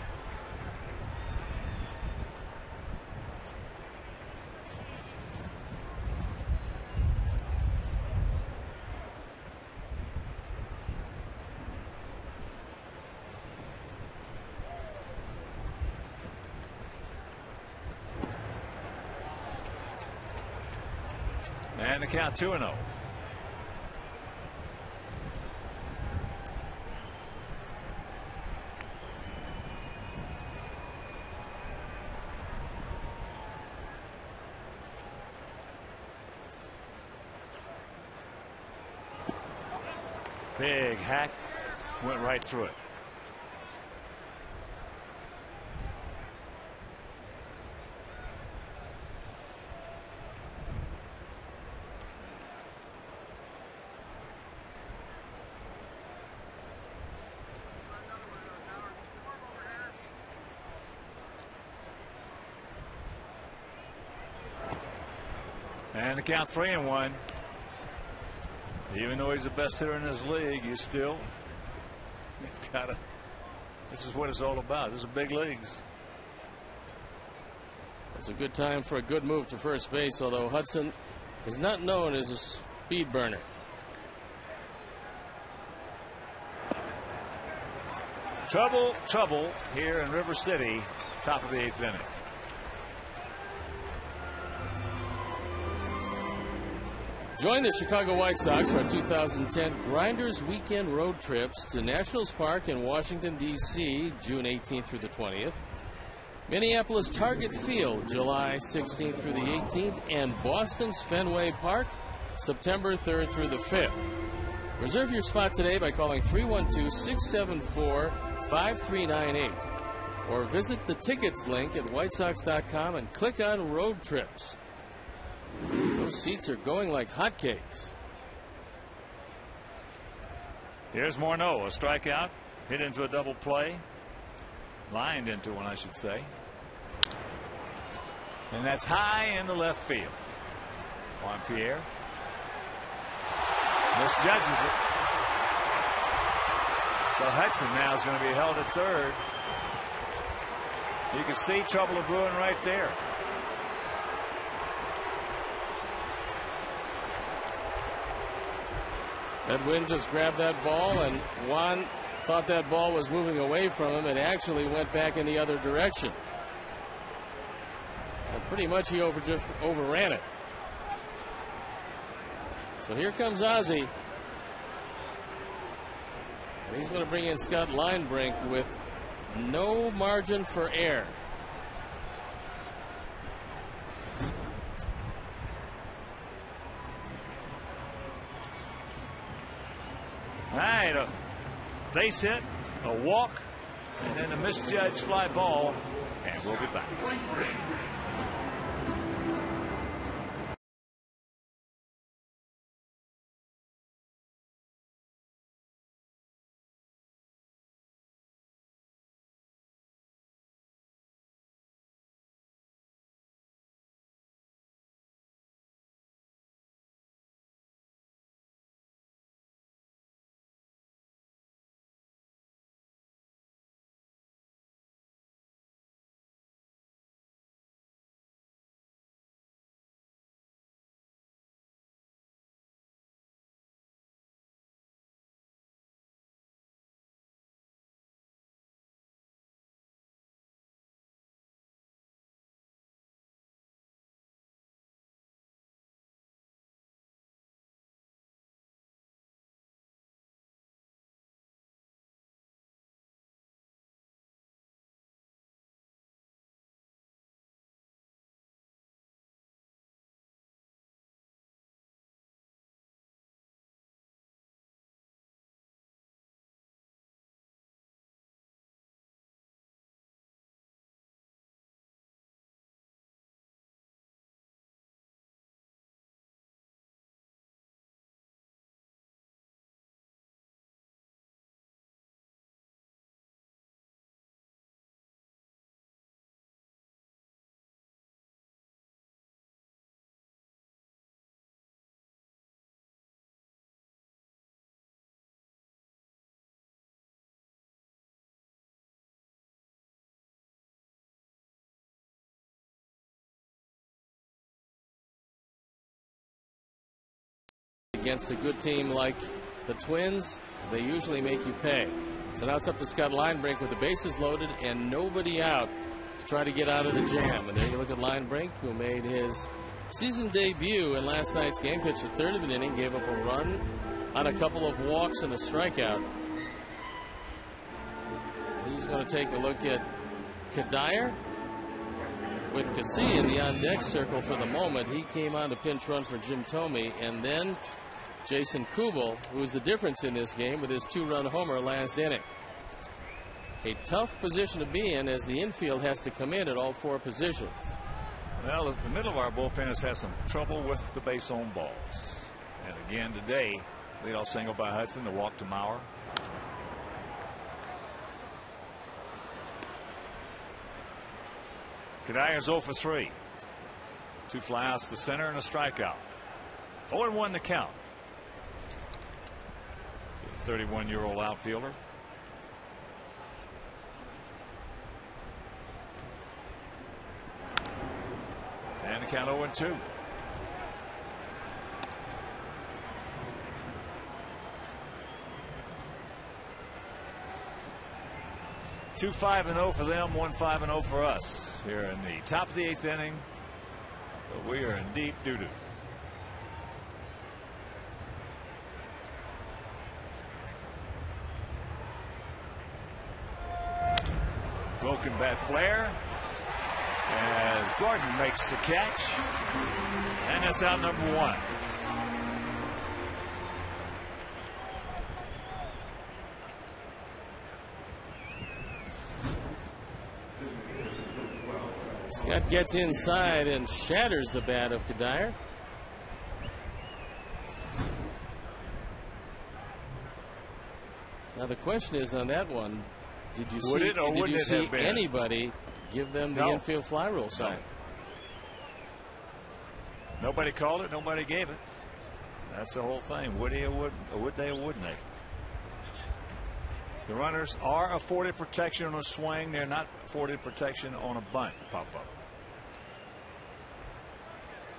And the count 2-0. Big hack, went right through it. And the count 3-1. Even though he's the best hitter in his league, you still gotta. This is what it's all about. This is big leagues. It's a good time for a good move to first base, although Hudson is not known as a speed burner. Trouble here in River City, top of the 8th inning. Join the Chicago White Sox for our 2010 Grinders Weekend road trips to Nationals Park in Washington, D.C., June 18th through the 20th. Minneapolis Target Field, July 16th through the 18th, and Boston's Fenway Park, September 3rd through the 5th. Reserve your spot today by calling 312-674-5398 or visit the tickets link at whitesox.com and click on road trips. Those seats are going like hotcakes. Here's Morneau, a strikeout, hit into a double play, lined into one, I should say, and that's high in the left field. Juan Pierre misjudges it. So Hudson now is going to be held at third. You can see trouble of brewing right there. Edwin just grabbed that ball, and Juan thought that ball was moving away from him. It actually went back in the other direction. And pretty much he overran it. So here comes Ozzie. And he's going to bring in Scott Linebrink with no margin for error. All right, a base hit, a walk, and then a misjudged fly ball, and we'll be back. against a good team like the Twins, they usually make you pay. So now it's up to Scott Linebrink with the bases loaded and nobody out to try to get out of the jam. And there you look at Linebrink, who made his season debut in last night's game, pitched the third of an inning, gave up a run on a couple of walks and a strikeout. He's going to take a look at Kadire with Cassie in the on-deck circle for the moment. He came on to pinch run for Jim Thome, and then Jason Kubel, who was the difference in this game with his 2-run homer last inning. A tough position to be in, as the infield has to come in at all 4 positions. Well, the middle of our bullpen has had some trouble with the base on balls. And again today, leadoff single by Hudson, the walk to Maurer. Kadire's 0 for 3. 2 flyouts to center and a strikeout. 0-1 to count. 31-year-old outfielder. And the count 0-2. Two 5-0 for them, 1 5-0 for us here in the top of the 8th inning. But we are in deep doo-doo. Broken bat flare as Gordon makes the catch, and that's out number 1. Scott gets inside and shatters the bat of Kadire. Now the question is on that one, did you see anybody give them the infield fly rule sign? No. Nobody called it, nobody gave it. That's the whole thing. Would they or wouldn't they? The runners are afforded protection on a swing. They're not afforded protection on a bunt pop-up.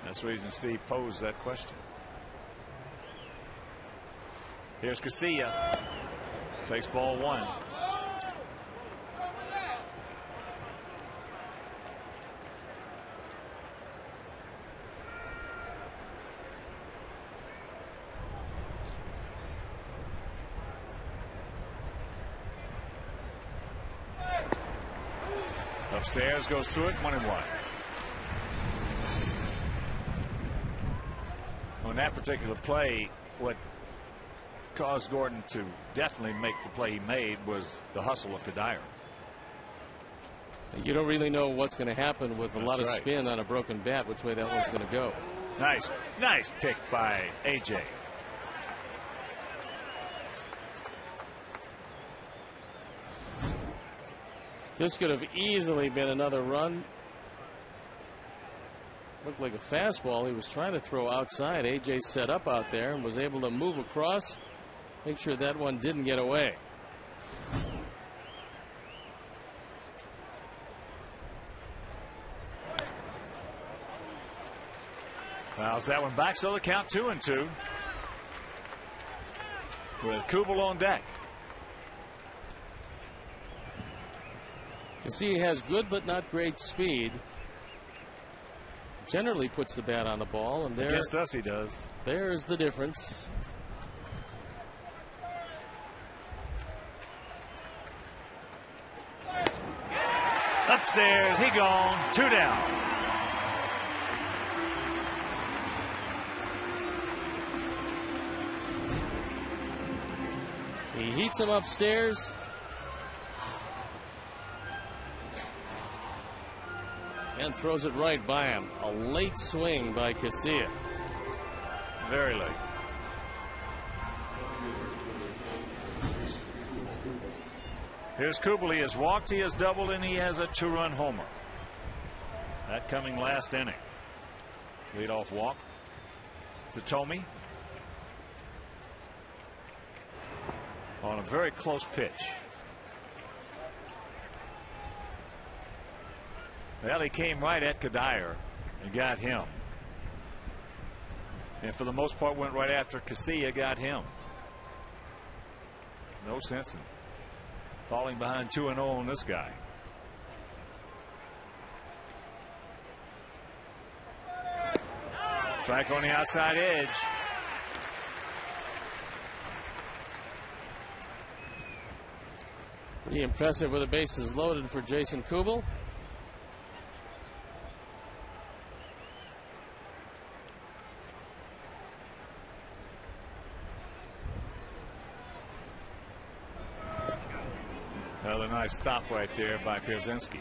That's the reason Steve posed that question. Here's Casilla. Takes ball 1. Upstairs, goes through it, 1-1. On that particular play, what caused Gordon to definitely make the play he made was the hustle of Kadire. You don't really know what's going to happen with a lot of spin on a broken bat, which way that one's going to go. Nice pick by AJ. This could have easily been another run. Looked like a fastball he was trying to throw outside. AJ set up out there and was able to move across, make sure that one didn't get away. Fouls that one back, so the count 2-2 with Kubel on deck. You see, he has good but not great speed. Generally puts the bat on the ball, and there, against us he does. There's the difference. Upstairs, he gone. 2 down. He heats him upstairs. And throws it right by him. A late swing by Casilla. Very late. Here's Kubel. He has walked, he has doubled, and he has a 2-run homer. That coming last inning. Leadoff walk to Thome on a very close pitch. Well, he came right at Kadire and got him. And for the most part went right after Casilla got him. No sense in falling behind 2-0 on this guy. Strike on the outside edge. Pretty impressive with the bases loaded for Jason Kubel. Another nice stop right there by Pierzynski.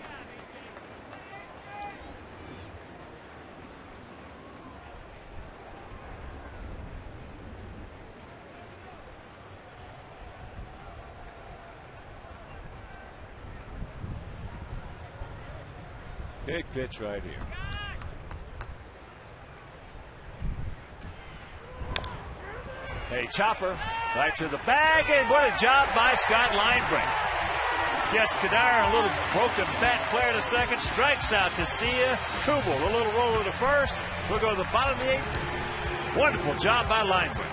Big pitch right here. Hey, chopper right to the bag, and what a job by Scott Linebrink. Gets Kadar a little broken bat flare to second, strikes out Casilla. Kubel, a little roller to first. We'll go to the bottom of the eighth. Wonderful job by Linebrink.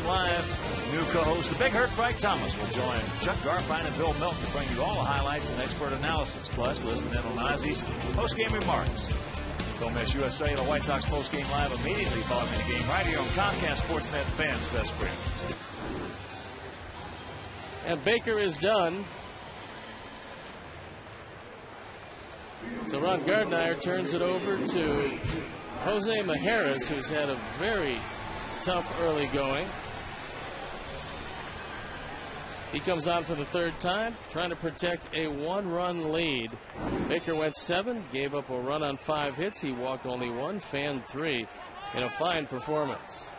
Live, new co-host, the Big Hurt Frank Thomas, will join Chuck Garfine and Bill Milton to bring you all the highlights and expert analysis. Plus, listen in on Ozzy's post-game remarks. Don't miss USA and the White Sox post-game live immediately following the game right here on Comcast Sportsnet, fans' best friend. And Baker is done. So Ron Gardner turns it over to Jose Majerus, who's had a very tough early going. He comes on for the third time, trying to protect a one-run lead. Baker went 7, gave up a run on 5 hits. He walked only 1, fanned 3 in a fine performance.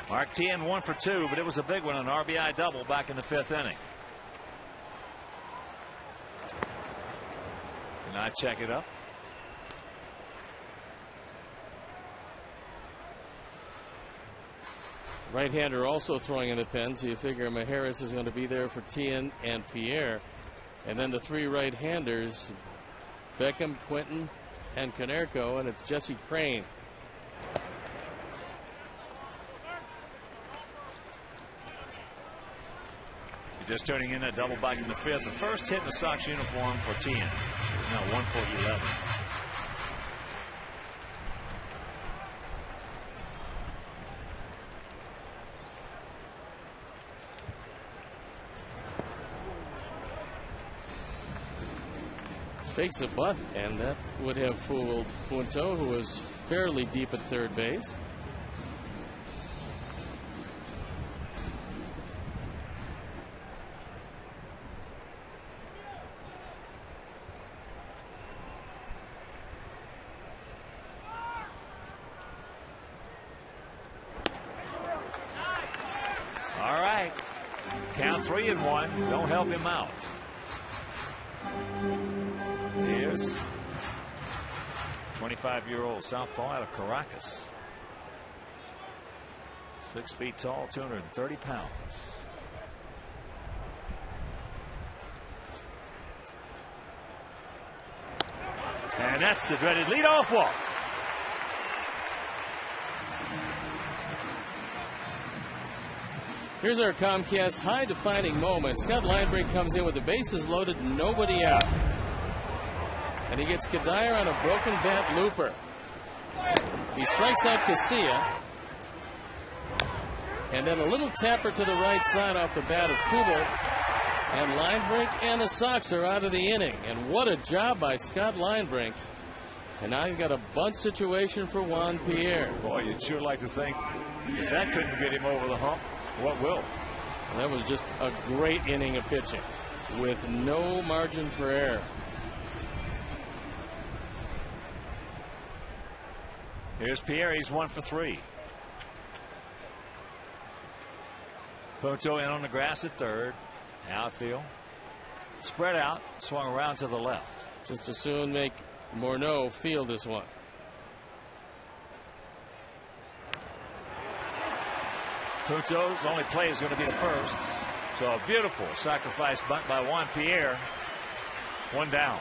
Mark Tien 1 for 2, but it was a big one, an RBI double back in the 5th inning. Can I check it up? Right-hander also throwing in the pen, so you figure Majerus is going to be there for Tien and Pierre. And then the 3 right-handers, Beckham, Quinton, and Konerko, and it's Jesse Crane. You're just turning in that double back in the 5th. The first hit in the Sox uniform for Tien. Now 1 for 11. Fakes a bunt, and that would have fooled Punto, who was fairly deep at third base. on 3-1. Don't help him out. Here's 25-year-old southpaw out of Caracas. 6 feet tall, 230 pounds. And that's the dreaded leadoff walk. Here's our Comcast high-defining moment. Scott Linebrink comes in with the bases loaded, nobody out. And he gets Kadire on a broken bat looper. He strikes out Casilla. And then a little tapper to the right side off the bat of Kubel. And Linebrink and the Sox are out of the inning. And what a job by Scott Linebrink. And now you've got a bunt situation for Juan Pierre. Boy, you'd sure like to think if that couldn't get him over the hump, what will? That was just a great inning of pitching with no margin for error. Here's Pierre. He's 1 for 3. Punto in on the grass at third. Outfield. Spread out. Swung around to the left. Just as soon make Morneau field this one. Punto's only play is going to be the first. So a beautiful sacrifice bunt by Juan Pierre. 1 down.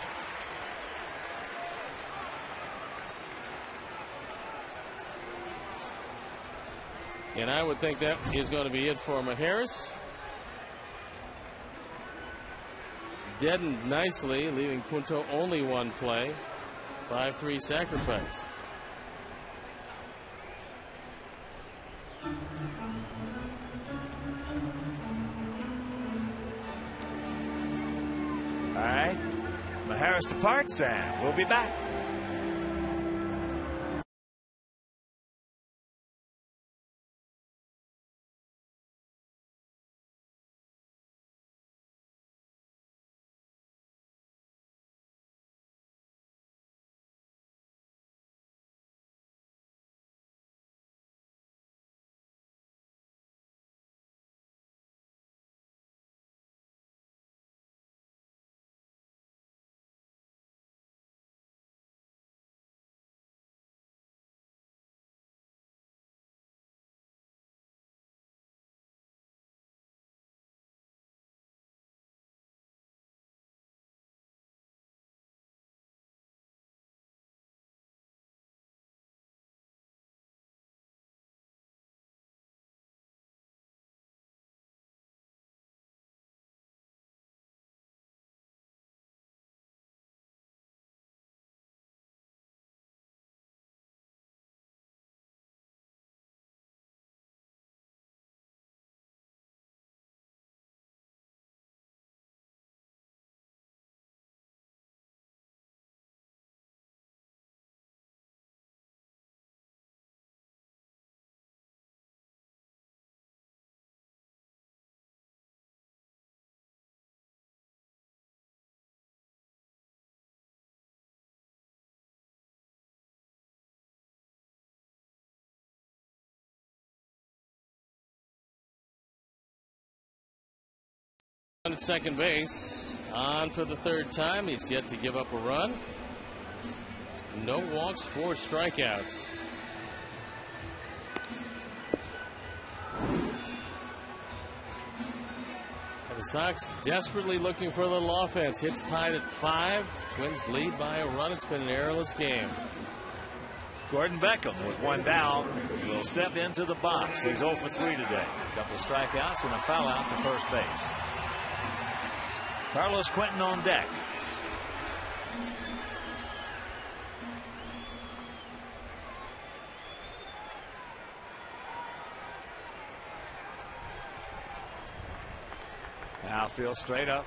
And I would think that is going to be it for Majerus. Deadened nicely, leaving Punto only 1 play. 5-3 sacrifice. All right. Majerus departs, and we'll be back. At second base, on for the 3rd time. He's yet to give up a run. No walks, 4 strikeouts. And the Sox desperately looking for a little offense. Hits tied at 5. Twins lead by a run. It's been an errorless game. Gordon Beckham with 1 down will step into the box. He's 0 for 3 today. A couple of strikeouts and a foul out to first base. Carlos Quentin on deck. Outfield straight up.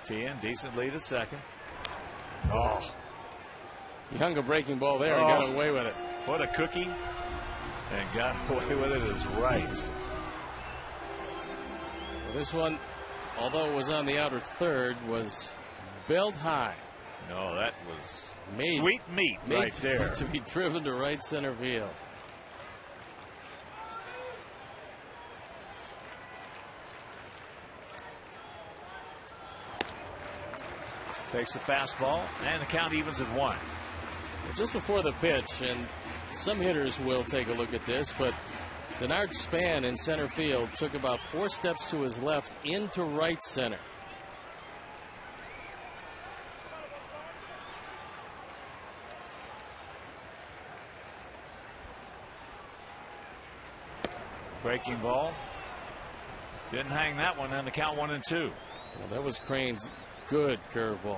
Tien, decent lead at second. Oh. Young, a breaking ball there. He got away with it. What a cookie. And got away with it is right. Well, this one, although it was on the outer third, was belt high. No, that was made, sweet meat right there. To be driven to right center field. Takes the fastball, and the count evens at 1. Just before the pitch, and some hitters will take a look at this, but Denard Span in center field took about 4 steps to his left into right center. Breaking ball. Didn't hang that one, and the count 1-2. Well, that was Crane's good curveball.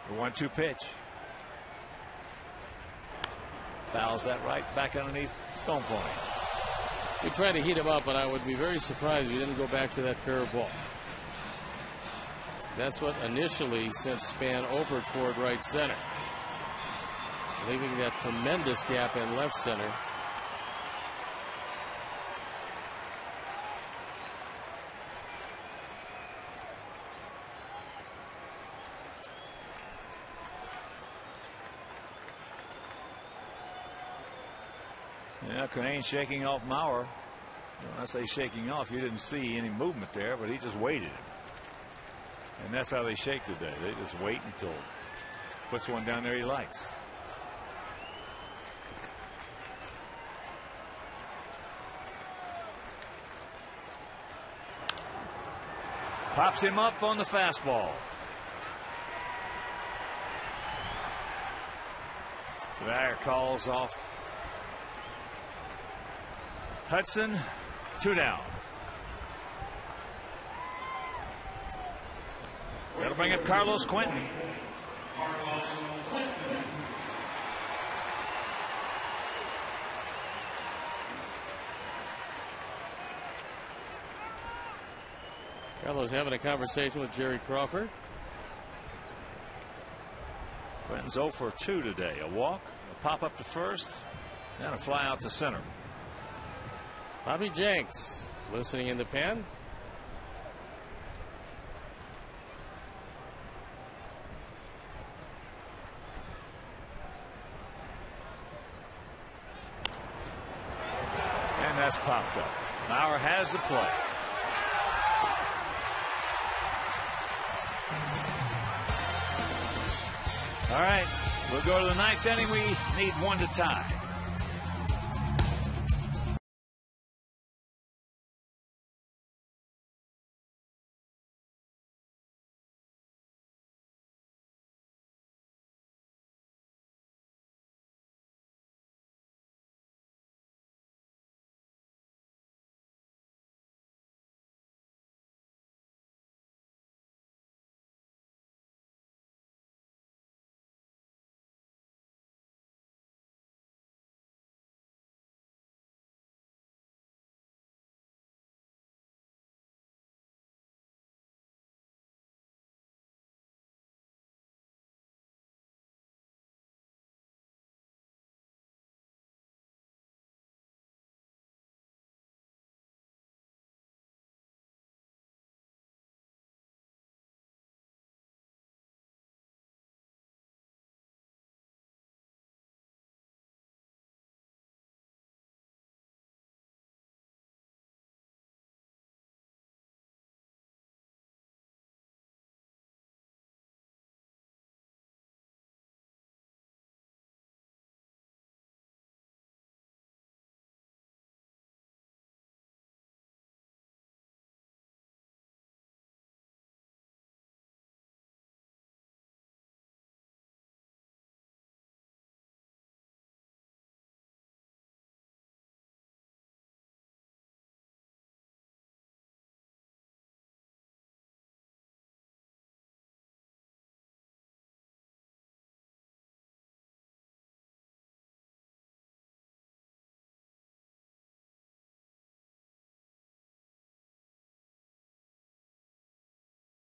The 1-2 pitch. Fouls that right back underneath Stone Point. He tried to heat him up, but I would be very surprised if he didn't go back to that curveball. That's what initially sent Span over toward right center, leaving that tremendous gap in left center. Yeah, Crane shaking off Mauer. When I say shaking off, you didn't see any movement there, but he just waited. And that's how they shake today. They just wait until puts one down there he likes. Pops him up on the fastball. There, calls off Hudson. 2 down. That'll bring up Carlos Quentin. Carlos having a conversation with Jerry Crawford. Quentin's 0 for 2 today. A walk, a pop up to first, and a fly out to center. Bobby Jenks loosening in the pen. And that's popped up. Mauer has the play. All right, we'll go to the 9th inning. We need 1 to tie.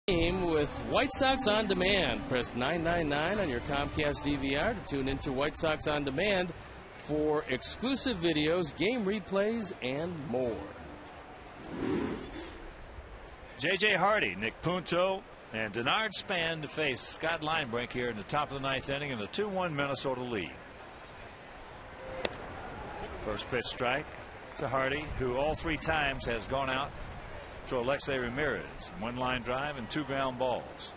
With White Sox On Demand. Press 999 on your Comcast DVR to tune into White Sox On Demand for exclusive videos, game replays, and more. J.J. Hardy, Nick Punto, and Denard Span to face Scott Linebrink here in the top of the 9th inning in the 2-1 Minnesota lead. First pitch strike to Hardy, who all 3 times has gone out to Alexei Ramirez. 1 line drive and 2 ground balls.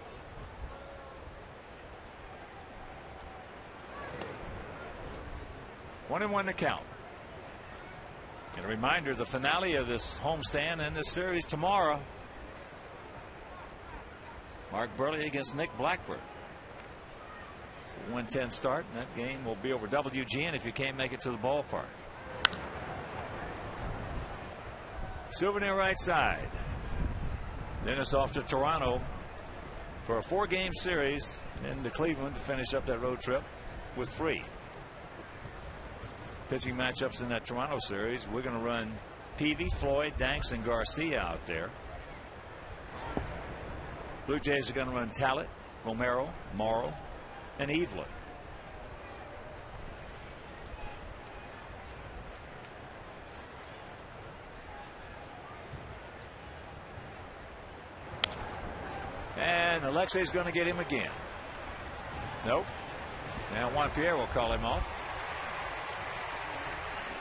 One and one to count. And a reminder, the finale of this homestand and this series tomorrow. Mark Burley against Nick Blackburn. 1:10 start, and that game will be over WGN if you can't make it to the ballpark. Souvenir right side. Then it's off to Toronto for a 4-game series, and then to Cleveland to finish up that road trip with 3 pitching matchups in that Toronto series. We're going to run Peavy, Floyd, Danks, and Garcia out there. Blue Jays are going to run Talent, Romero, Morrow, and Evelyn. And Alexei's going to get him again. Nope. Now Juan Pierre will call him off.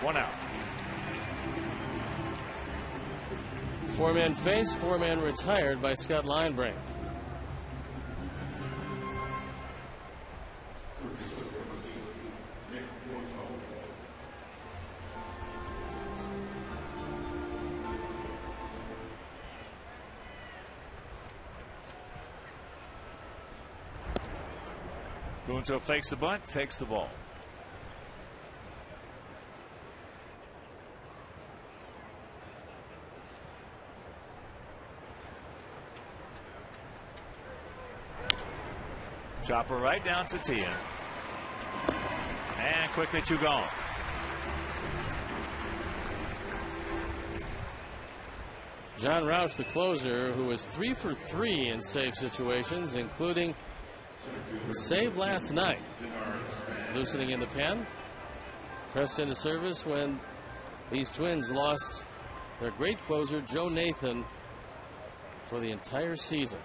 1 out. 4-man face, 4-man retired by Scott Linebrink. Punto fakes the bunt, takes the ball. Chopper right down to Tia. And quickly 2 gone. John Roush, the closer, who was 3 for 3 in save situations, including the save last night. Loosening in the pen. Pressed into service when these Twins lost their great closer, Joe Nathan, for the entire season.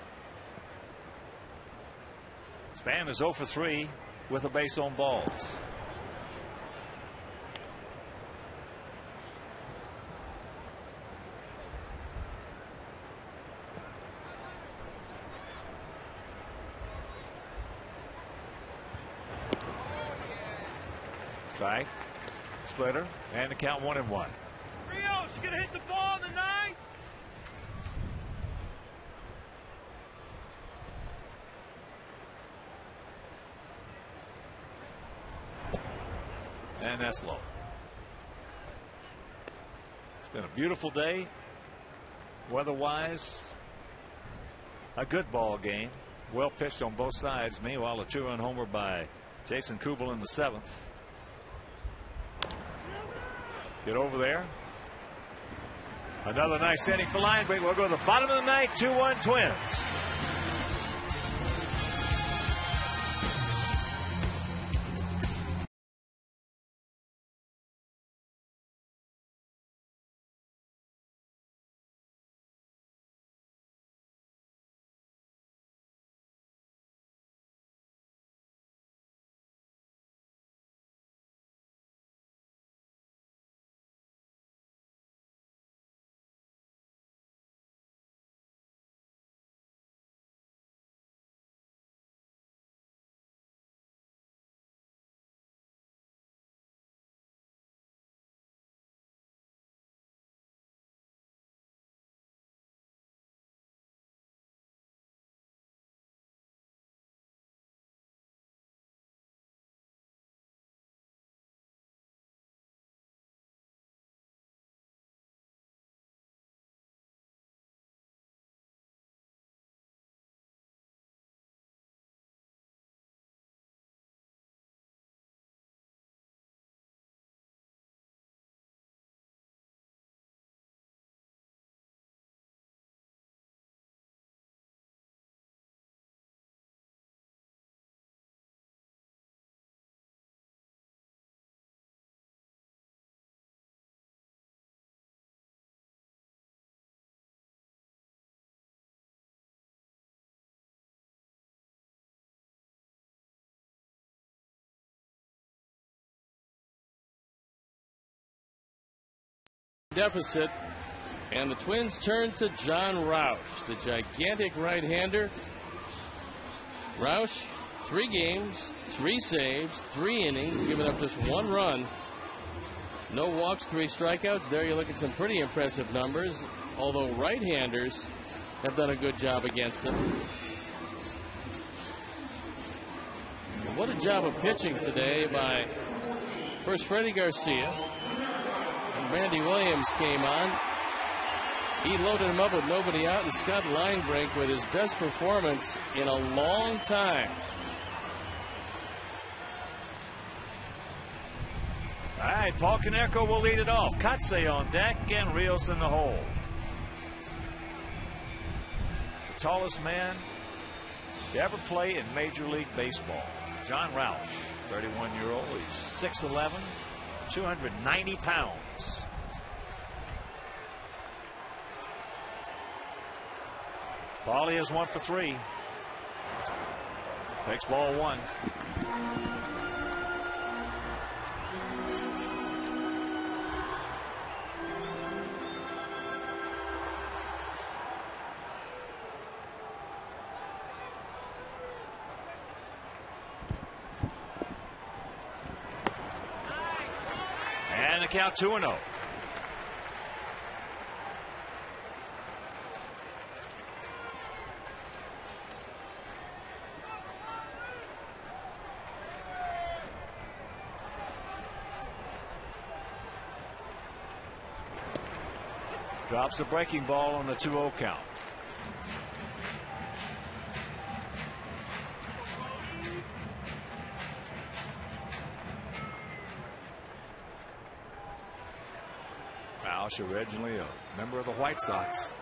Span is 0 for 3 with a base on balls. Strike, splitter, and the count 1-1. Rios, you gonna hit the ball in the 9th? And that's low. It's been a beautiful day. Weather-wise, a good ball game. Well pitched on both sides. Meanwhile, a 2-run homer by Jason Kubel in the 7th. Get over there. Another nice inning for Linebrink. We'll go to the bottom of the 9th. 2-1 Twins. deficit, and the Twins turn to John Roush, the gigantic right-hander. Roush, 3 games, 3 saves, 3 innings, giving up just 1 run. No walks, 3 strikeouts. There you look at some pretty impressive numbers, although right-handers have done a good job against him. What a job of pitching today by first Freddie Garcia. And Randy Williams came on. He loaded him up with nobody out, and Scott Linebrink with his best performance in a long time. All right, Paul Konerko will lead it off. Kotsay on deck and Rios in the hole. The tallest man to ever play in Major League Baseball, John Roush, 31-year-old. He's 6'11", 290 pounds. Paulie is 1 for 3. Takes ball 1. And the count 2-0. Drops a breaking ball on the 2-0 count. Roush, originally a member of the White Sox.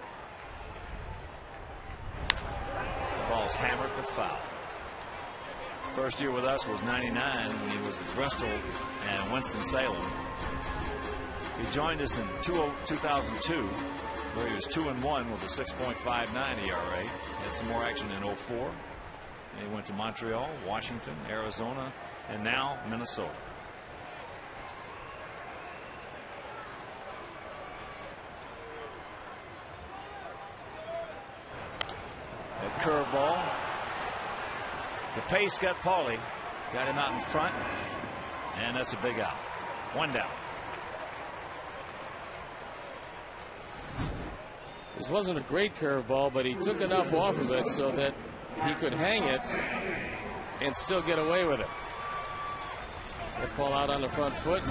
The ball's hammered but foul. First year with us was '99 when he was at Bristol and Winston-Salem. He joined us in 2002, where he was 2-1 with a 6.59 ERA. He had some more action in 04. And he went to Montreal, Washington, Arizona, and now Minnesota. That curveball. The pace got Paulie, got him out in front, and that's a big out. 1 down. This wasn't a great curveball, but he took enough off of it so that he could hang it and still get away with it. That ball out on the front foot.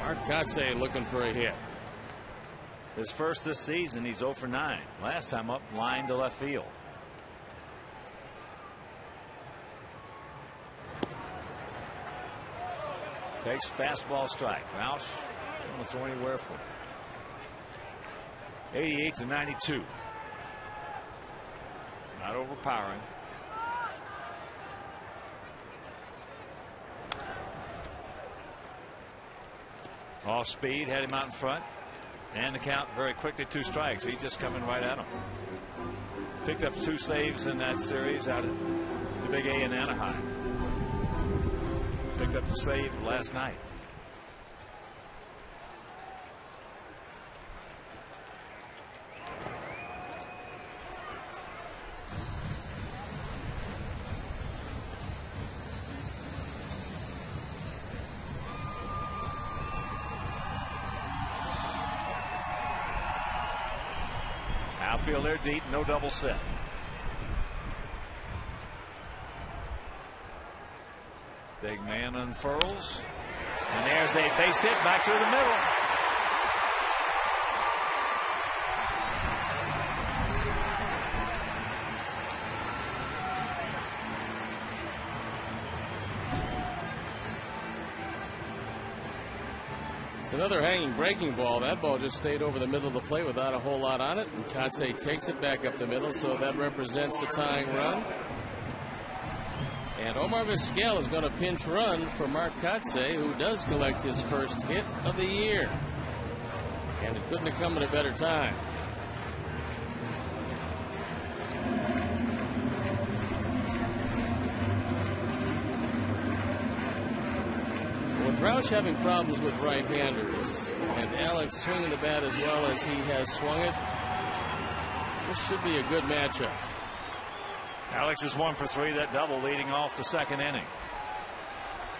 Mark Kotsay looking for a hit. His first this season, he's 0 for 9. Last time up, line to left field. Takes fastball strike. Roush don't want to throw anywhere for 88-92. Not overpowering. Off speed, had him out in front. And the count very quickly, 2 strikes. He's just coming right at him. Picked up 2 saves in that series out of the Big A in Anaheim. Picked up a save last night. Outfield there deep, no double set. Big man unfurls, and there's a base hit back to the middle. It's another hanging breaking ball. That ball just stayed over the middle of the plate without a whole lot on it, and Kotsay takes it back up the middle, so that represents the tying run. And Omar Vizquel is going to pinch run for Mark Kotsay, who does collect his first hit of the year. And it couldn't have come at a better time. Roush having problems with right-handers, and Alex swinging the bat as well as he has swung it. This should be a good matchup. Alex is 1 for 3. That double leading off the second inning.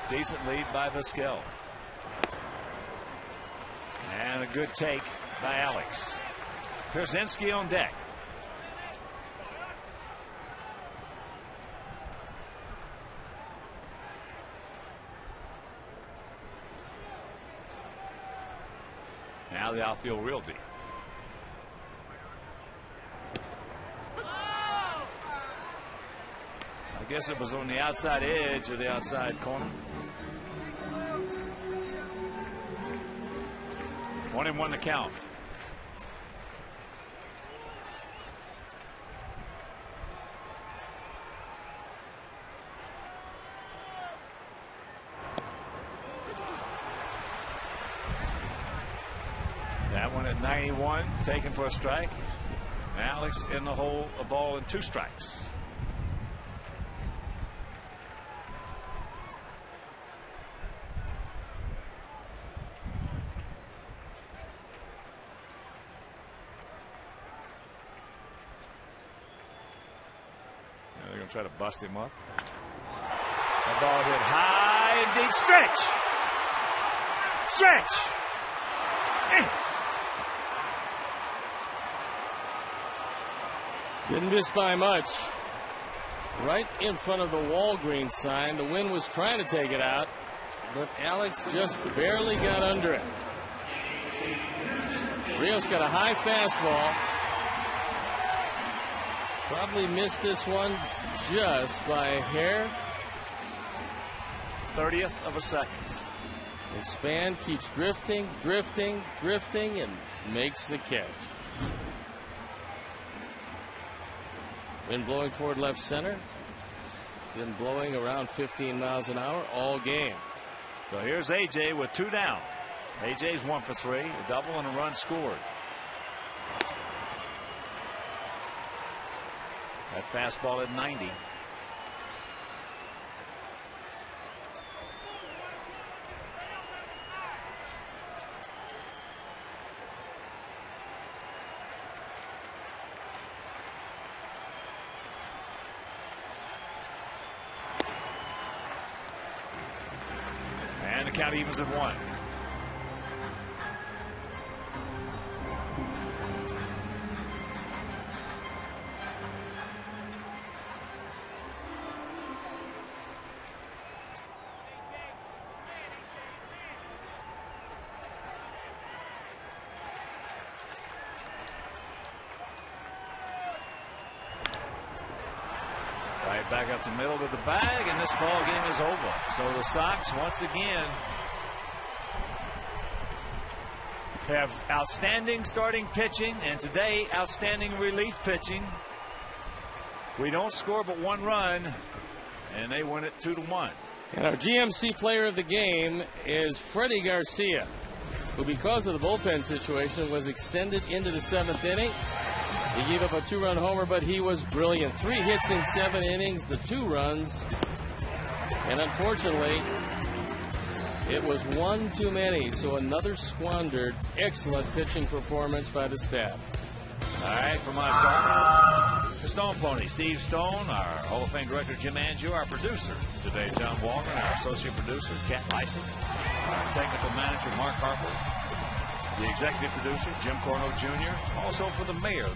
Decent lead by Vizquel. And a good take by Alex. Pierzynski on deck. Now the outfield real deep. I guess it was on the outside edge of the outside corner. 1-1 to count. That one at 91, taken for a strike. Alex in the hole, a ball and 2 strikes. They're going to try to bust him up. The ball hit high and deep. Stretch! Stretch! Didn't miss by much. Right in front of the Walgreens sign. The wind was trying to take it out, but Alex just barely got under it. Rios got a high fastball. Probably missed this one just by a hair. 30th of a second. And Span keeps drifting, and makes the catch. Wind blowing toward left center. Been blowing around 15 miles an hour all game. So here's AJ with 2 down. AJ's 1 for 3, a double and a run scored. That fastball at 90. And the count evens at 1. Right back up the middle to the bag, and this ball game is over. So the Sox once again have outstanding starting pitching, and today outstanding relief pitching. We don't score but 1 run, and they win it 2-1. And our GMC player of the game is Freddie Garcia, who, because of the bullpen situation, was extended into the 7th inning. He gave up a 2-run homer, but he was brilliant. 3 hits in 7 innings, the 2 runs. And unfortunately, it was 1 too many, so another squandered. Excellent pitching performance by the staff. All right, for my partner, the Stone Pony, Steve Stone, our Hall of Fame director, Jim Angiu, our producer today, John Walker, our associate producer, Cat Lysing, our technical manager, Mark Harper, the executive producer, Jim Corno Jr., also for the mayor.